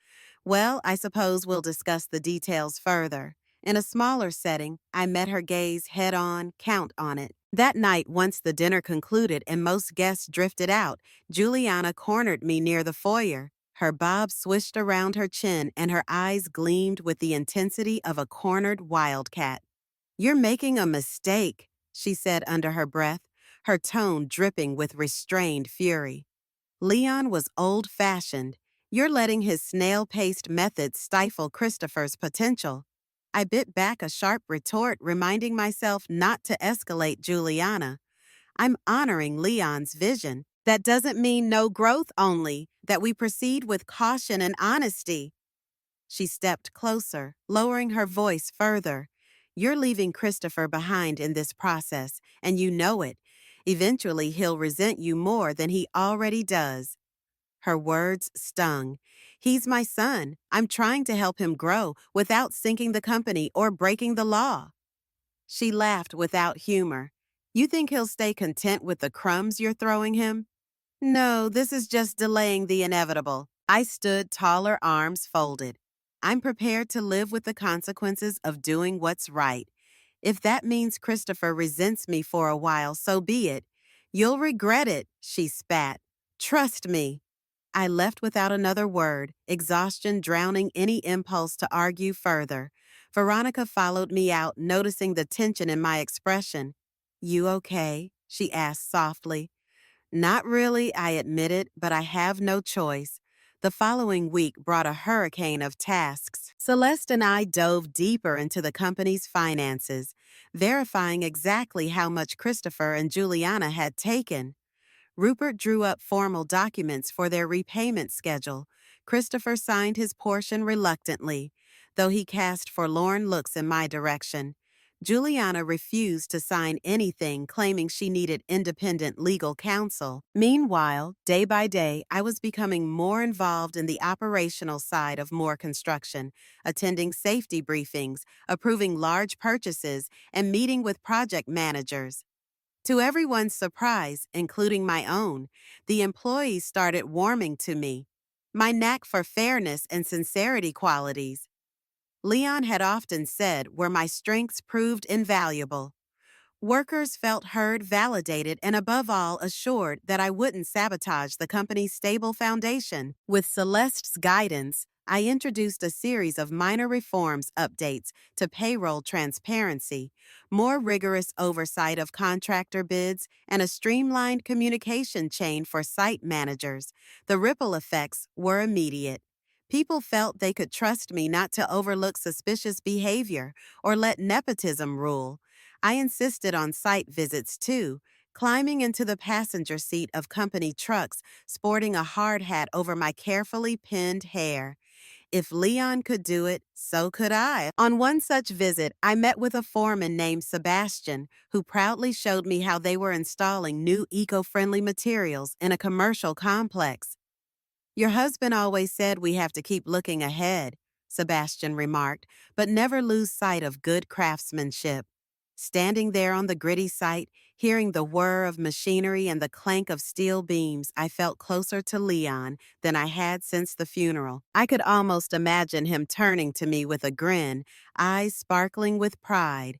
"Well, I suppose we'll discuss the details further." In a smaller setting, I met her gaze head on, count on it. That night, once the dinner concluded and most guests drifted out, Juliana cornered me near the foyer. Her bob swished around her chin and her eyes gleamed with the intensity of a cornered wildcat. "You're making a mistake," she said under her breath, her tone dripping with restrained fury. "Leon was old-fashioned. You're letting his snail-paced methods stifle Christopher's potential." I bit back a sharp retort, reminding myself not to escalate Juliana. "I'm honoring Leon's vision. That doesn't mean no growth, only that we proceed with caution and honesty." She stepped closer, lowering her voice further. "You're leaving Christopher behind in this process, and you know it. Eventually, he'll resent you more than he already does." Her words stung. "He's my son. I'm trying to help him grow without sinking the company or breaking the law." She laughed without humor. "You think he'll stay content with the crumbs you're throwing him?" "No, this is just delaying the inevitable." I stood taller, arms folded. "I'm prepared to live with the consequences of doing what's right. If that means Christopher resents me for a while, so be it." "You'll regret it," she spat. "Trust me." I left without another word, exhaustion drowning any impulse to argue further. Veronica followed me out, noticing the tension in my expression. "You okay?" she asked softly. "Not really," I admitted, "but I have no choice." The following week brought a hurricane of tasks. Celeste and I dove deeper into the company's finances, verifying exactly how much Christopher and Juliana had taken. Rupert drew up formal documents for their repayment schedule. Christopher signed his portion reluctantly, though he cast forlorn looks in my direction. Juliana refused to sign anything, claiming she needed independent legal counsel. Meanwhile, day by day, I was becoming more involved in the operational side of Moore Construction, attending safety briefings, approving large purchases, and meeting with project managers. To everyone's surprise, including my own, the employees started warming to me. My knack for fairness and sincerity qualities, Leon had often said, were my strengths proved invaluable. Workers felt heard, validated, and above all, assured that I wouldn't sabotage the company's stable foundation. With Celeste's guidance, I introduced a series of minor reforms updates to payroll transparency, more rigorous oversight of contractor bids, and a streamlined communication chain for site managers. The ripple effects were immediate. People felt they could trust me not to overlook suspicious behavior or let nepotism rule. I insisted on site visits too, climbing into the passenger seat of company trucks, sporting a hard hat over my carefully pinned hair. If Leon could do it, so could I. On one such visit, I met with a foreman named Sebastian, who proudly showed me how they were installing new eco-friendly materials in a commercial complex. Your husband always said we have to keep looking ahead, Sebastian remarked, but never lose sight of good craftsmanship. Standing there on the gritty site, hearing the whir of machinery and the clank of steel beams, I felt closer to Leon than I had since the funeral. I could almost imagine him turning to me with a grin, eyes sparkling with pride.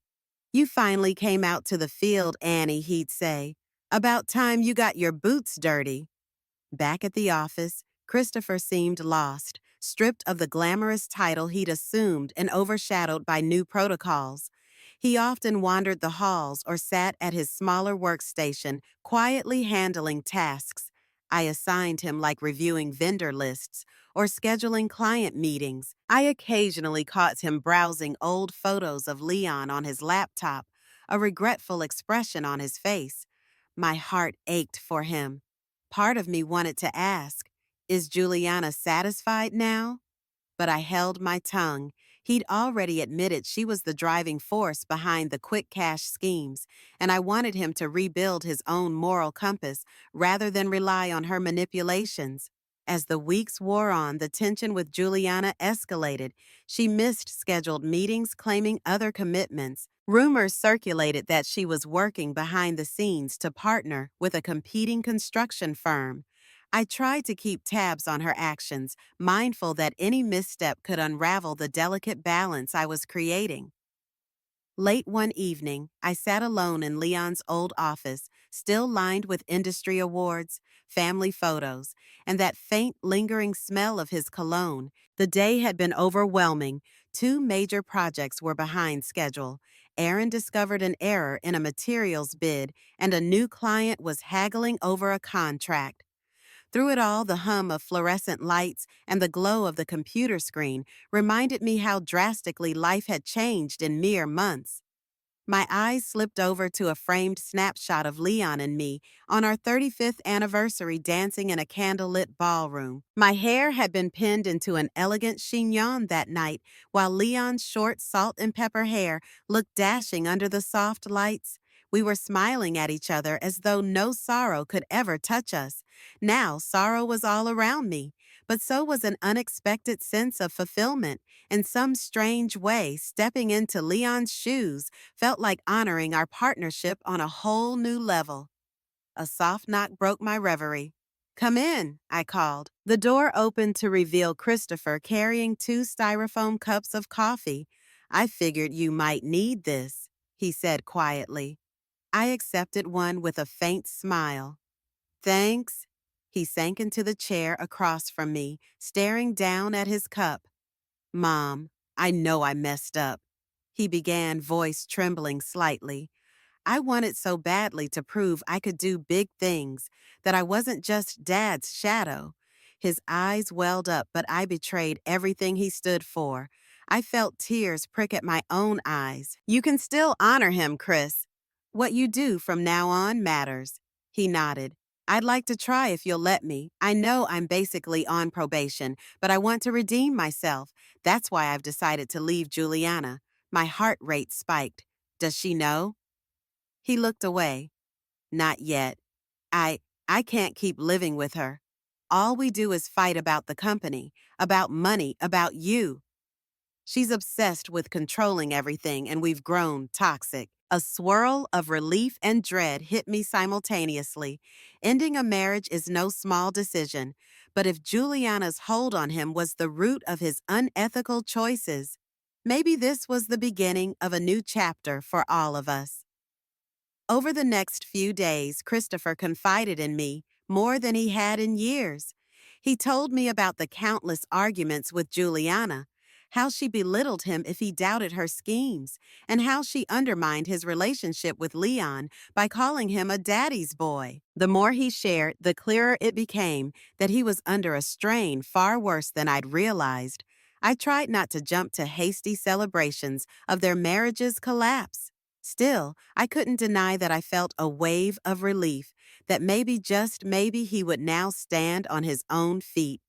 "You finally came out to the field, Annie," he'd say. "About time you got your boots dirty." Back at the office, Christopher seemed lost, stripped of the glamorous title he'd assumed and overshadowed by new protocols. He often wandered the halls or sat at his smaller workstation, quietly handling tasks I assigned him, like reviewing vendor lists or scheduling client meetings. I occasionally caught him browsing old photos of Leon on his laptop, a regretful expression on his face. My heart ached for him. Part of me wanted to ask, is Juliana satisfied now? But I held my tongue. He'd already admitted she was the driving force behind the quick cash schemes, and I wanted him to rebuild his own moral compass rather than rely on her manipulations. As the weeks wore on, the tension with Juliana escalated. She missed scheduled meetings, claiming other commitments. Rumors circulated that she was working behind the scenes to partner with a competing construction firm. I tried to keep tabs on her actions, mindful that any misstep could unravel the delicate balance I was creating. Late one evening, I sat alone in Leon's old office, still lined with industry awards, family photos, and that faint, lingering smell of his cologne. The day had been overwhelming. Two major projects were behind schedule. Aaron discovered an error in a materials bid, and a new client was haggling over a contract. Through it all, the hum of fluorescent lights and the glow of the computer screen reminded me how drastically life had changed in mere months. My eyes slipped over to a framed snapshot of Leon and me on our 35th anniversary dancing in a candlelit ballroom. My hair had been pinned into an elegant chignon that night, while Leon's short salt and pepper hair looked dashing under the soft lights. We were smiling at each other as though no sorrow could ever touch us. Now sorrow was all around me, but so was an unexpected sense of fulfillment. In some strange way, stepping into Leon's shoes felt like honoring our partnership on a whole new level. A soft knock broke my reverie. "Come in," I called. The door opened to reveal Christopher carrying two styrofoam cups of coffee. "I figured you might need this," he said quietly. I accepted one with a faint smile. "Thanks." He sank into the chair across from me, staring down at his cup. "Mom, I know I messed up," he began, voice trembling slightly. I wanted so badly to prove I could do big things, that I wasn't just Dad's shadow. His eyes welled up, but I betrayed everything he stood for. I felt tears prick at my own eyes. "You can still honor him, Chris. What you do from now on matters." He nodded. "I'd like to try if you'll let me. I know I'm basically on probation, but I want to redeem myself. That's why I've decided to leave Juliana." My heart rate spiked. "Does she know?" He looked away. "Not yet. I I can't keep living with her. All we do is fight about the company, about money, about you. She's obsessed with controlling everything, and we've grown toxic." A swirl of relief and dread hit me simultaneously. Ending a marriage is no small decision, but if Juliana's hold on him was the root of his unethical choices, maybe this was the beginning of a new chapter for all of us. Over the next few days, Christopher confided in me more than he had in years. He told me about the countless arguments with Juliana, how she belittled him if he doubted her schemes, and how she undermined his relationship with Leon by calling him a daddy's boy. The more he shared, the clearer it became that he was under a strain far worse than I'd realized. I tried not to jump to hasty celebrations of their marriage's collapse. Still, I couldn't deny that I felt a wave of relief that maybe, just maybe, he would now stand on his own feet.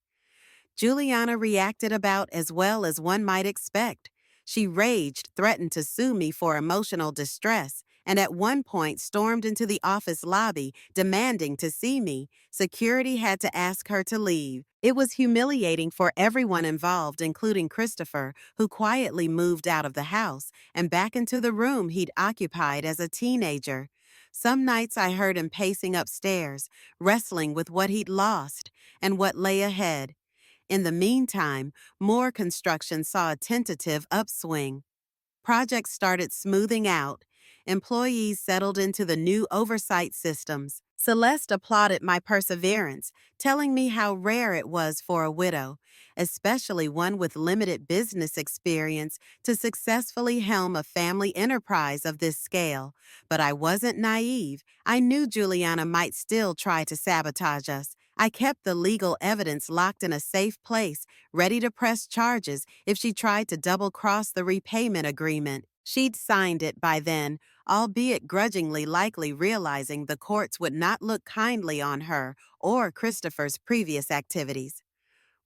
Juliana reacted about as well as one might expect. She raged, threatened to sue me for emotional distress, and at one point stormed into the office lobby, demanding to see me. Security had to ask her to leave. It was humiliating for everyone involved, including Christopher, who quietly moved out of the house and back into the room he'd occupied as a teenager. Some nights I heard him pacing upstairs, wrestling with what he'd lost and what lay ahead. In the meantime, more construction saw a tentative upswing. Projects started smoothing out. Employees settled into the new oversight systems. Celeste applauded my perseverance, telling me how rare it was for a widow, especially one with limited business experience, to successfully helm a family enterprise of this scale. But I wasn't naive. I knew Juliana might still try to sabotage us. I kept the legal evidence locked in a safe place, ready to press charges if she tried to double-cross the repayment agreement. She'd signed it by then, albeit grudgingly, likely realizing the courts would not look kindly on her or Christopher's previous activities.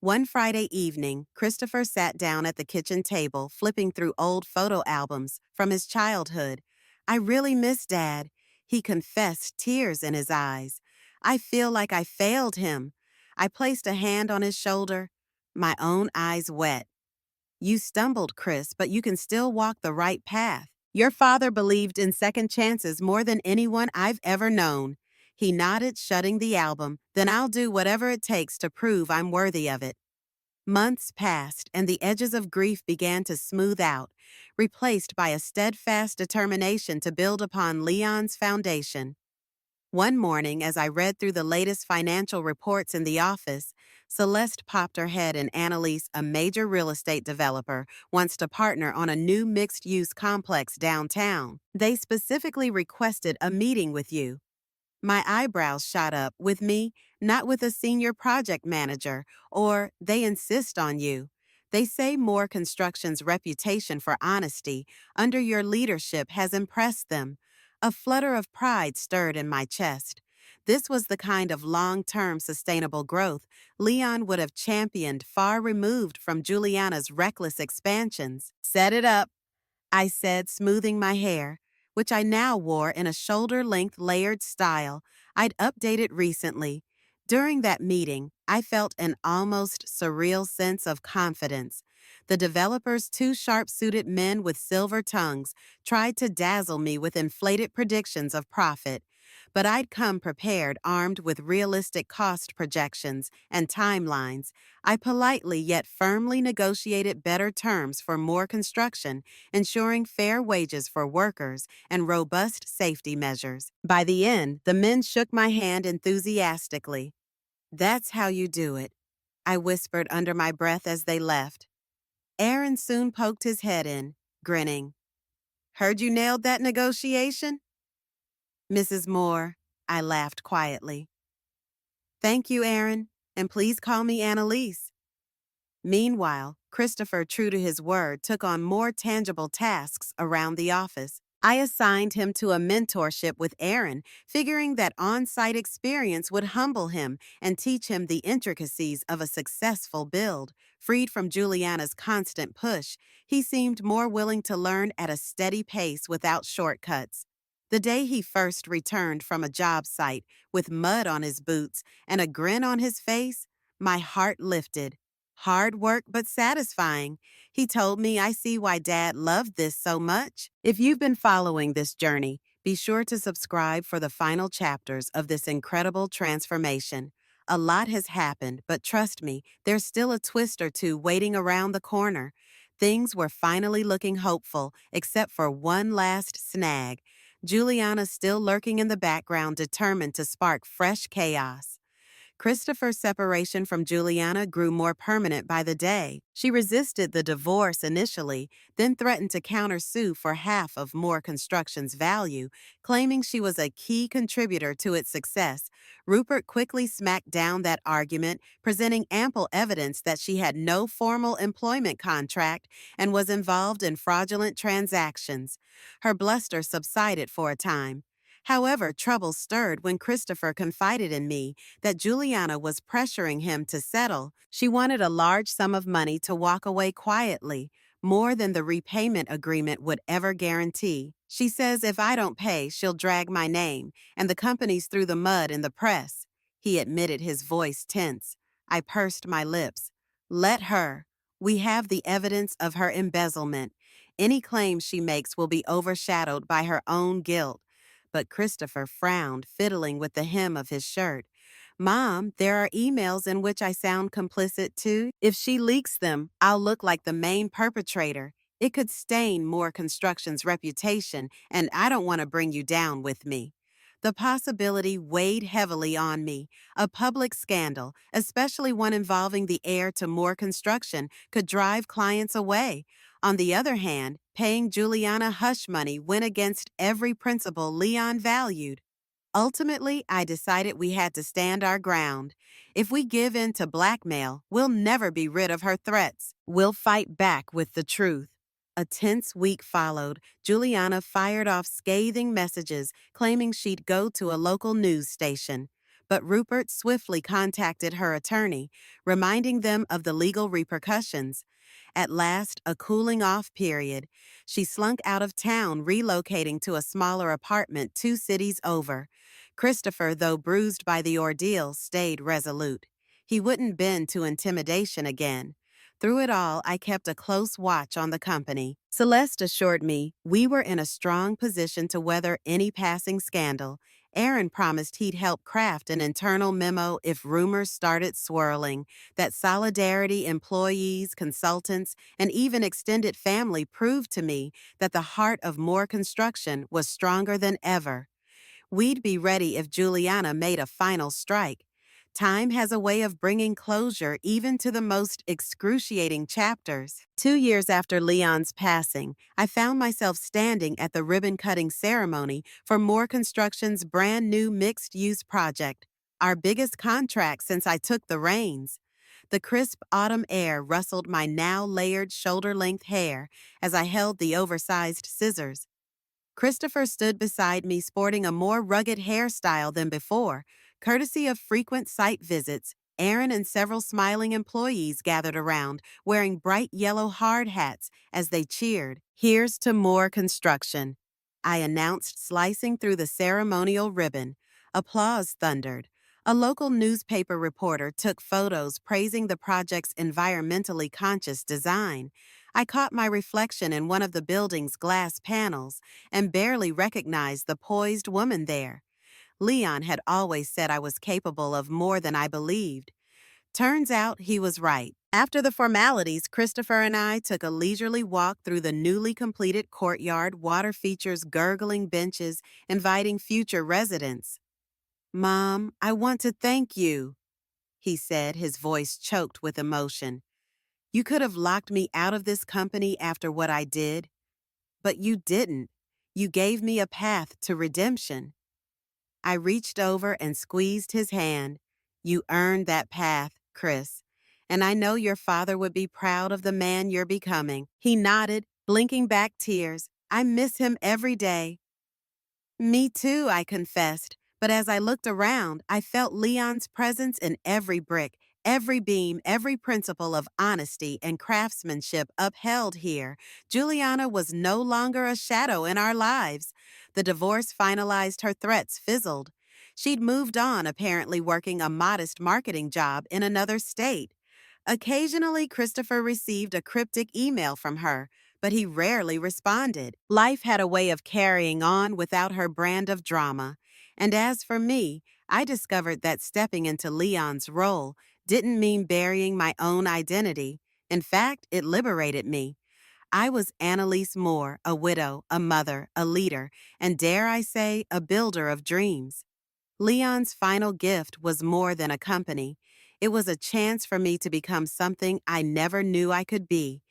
One Friday evening, Christopher sat down at the kitchen table, flipping through old photo albums from his childhood. "I really miss Dad," he confessed, tears in his eyes. "I feel like I failed him." I placed a hand on his shoulder, my own eyes wet. "You stumbled, Chris, but you can still walk the right path. Your father believed in second chances more than anyone I've ever known." He nodded, shutting the album. "Then I'll do whatever it takes to prove I'm worthy of it." Months passed, and the edges of grief began to smooth out, replaced by a steadfast determination to build upon Leon's foundation. One morning, as I read through the latest financial reports in the office, Celeste popped her head in. "Annalise, a major real estate developer, wants to partner on a new mixed-use complex downtown. They specifically requested a meeting with you." My eyebrows shot up. "With me? Not with a senior project manager, or they insist on you. They say More Construction's reputation for honesty under your leadership has impressed them." A flutter of pride stirred in my chest. This was the kind of long-term sustainable growth Leon would have championed, far removed from Juliana's reckless expansions. "Set it up," I said, smoothing my hair, which I now wore in a shoulder-length layered style I'd updated recently. During that meeting, I felt an almost surreal sense of confidence. The developer's two sharp-suited men with silver tongues tried to dazzle me with inflated predictions of profit. But I'd come prepared, armed with realistic cost projections and timelines. I politely yet firmly negotiated better terms for More Construction, ensuring fair wages for workers and robust safety measures. By the end, the men shook my hand enthusiastically. "That's how you do it," I whispered under my breath as they left. Aaron soon poked his head in, grinning. "Heard you nailed that negotiation?" "Mrs. Moore," I laughed quietly. "Thank you, Aaron, and please call me Annalise." Meanwhile, Christopher, true to his word, took on more tangible tasks around the office. I assigned him to a mentorship with Aaron, figuring that on-site experience would humble him and teach him the intricacies of a successful build. Freed from Juliana's constant push, he seemed more willing to learn at a steady pace without shortcuts. The day he first returned from a job site with mud on his boots and a grin on his face, my heart lifted. Hard work but satisfying. He told me, "I see why Dad loved this so much." If you've been following this journey, be sure to subscribe for the final chapters of this incredible transformation. A lot has happened, but trust me, there's still a twist or two waiting around the corner. Things were finally looking hopeful, except for one last snag. Juliana still lurking in the background, determined to spark fresh chaos. Christopher's separation from Juliana grew more permanent by the day. She resisted the divorce initially, then threatened to countersue for half of Moore Construction's value, claiming she was a key contributor to its success. Rupert quickly smacked down that argument, presenting ample evidence that she had no formal employment contract and was involved in fraudulent transactions. Her bluster subsided for a time. However, trouble stirred when Christopher confided in me that Juliana was pressuring him to settle. She wanted a large sum of money to walk away quietly, more than the repayment agreement would ever guarantee. She says if I don't pay, she'll drag my name, and the company's through the mud in the press. He admitted, his voice tense. I pursed my lips. Let her. We have the evidence of her embezzlement. Any claim she makes will be overshadowed by her own guilt. But Christopher frowned, fiddling with the hem of his shirt. Mom, there are emails in which I sound complicit too. If she leaks them, I'll look like the main perpetrator. It could stain Moore Construction's reputation, and I don't want to bring you down with me. The possibility weighed heavily on me. A public scandal, especially one involving the heir to Moore Construction, could drive clients away. On the other hand, paying Juliana hush money went against every principle Leon valued. Ultimately, I decided we had to stand our ground. If we give in to blackmail, we'll never be rid of her threats. We'll fight back with the truth. A tense week followed. Juliana fired off scathing messages claiming she'd go to a local news station. But Rupert swiftly contacted her attorney, reminding them of the legal repercussions. At last, a cooling off period. She slunk out of town, relocating to a smaller apartment 2 cities over. Christopher, though bruised by the ordeal, stayed resolute. He wouldn't bend to intimidation again. Through it all, I kept a close watch on the company. Celeste assured me we were in a strong position to weather any passing scandal. Aaron promised he'd help craft an internal memo if rumors started swirling, that solidarity employees, consultants, and even extended family proved to me that the heart of Moore Construction was stronger than ever. We'd be ready if Juliana made a final strike. Time has a way of bringing closure even to the most excruciating chapters. 2 years after Leon's passing, I found myself standing at the ribbon-cutting ceremony for Moore Construction's brand-new mixed-use project, our biggest contract since I took the reins. The crisp autumn air rustled my now layered shoulder-length hair as I held the oversized scissors. Christopher stood beside me sporting a more rugged hairstyle than before. Courtesy of frequent site visits, Aaron and several smiling employees gathered around, wearing bright yellow hard hats as they cheered. Here's to Moore Construction, I announced, slicing through the ceremonial ribbon. Applause thundered. A local newspaper reporter took photos praising the project's environmentally conscious design. I caught my reflection in one of the building's glass panels and barely recognized the poised woman there. Leon had always said I was capable of more than I believed. Turns out he was right. After the formalities, Christopher and I took a leisurely walk through the newly completed courtyard. Water features gurgling benches, inviting future residents. Mom, I want to thank you, he said, his voice choked with emotion. You could have locked me out of this company after what I did, but you didn't. You gave me a path to redemption. I reached over and squeezed his hand. You earned that path, Chris, and I know your father would be proud of the man you're becoming. He nodded, blinking back tears. I miss him every day. Me too, I confessed, but as I looked around, I felt Leon's presence in every brick, every beam, every principle of honesty and craftsmanship upheld here. Juliana was no longer a shadow in our lives. The divorce finalized, her threats fizzled. She'd moved on, apparently working a modest marketing job in another state. Occasionally, Christopher received a cryptic email from her, but he rarely responded. Life had a way of carrying on without her brand of drama. And as for me, I discovered that stepping into Leon's role didn't mean burying my own identity. In fact, it liberated me. I was Annalise Moore, a widow, a mother, a leader, and dare I say, a builder of dreams. Leon's final gift was more than a company. It was a chance for me to become something I never knew I could be.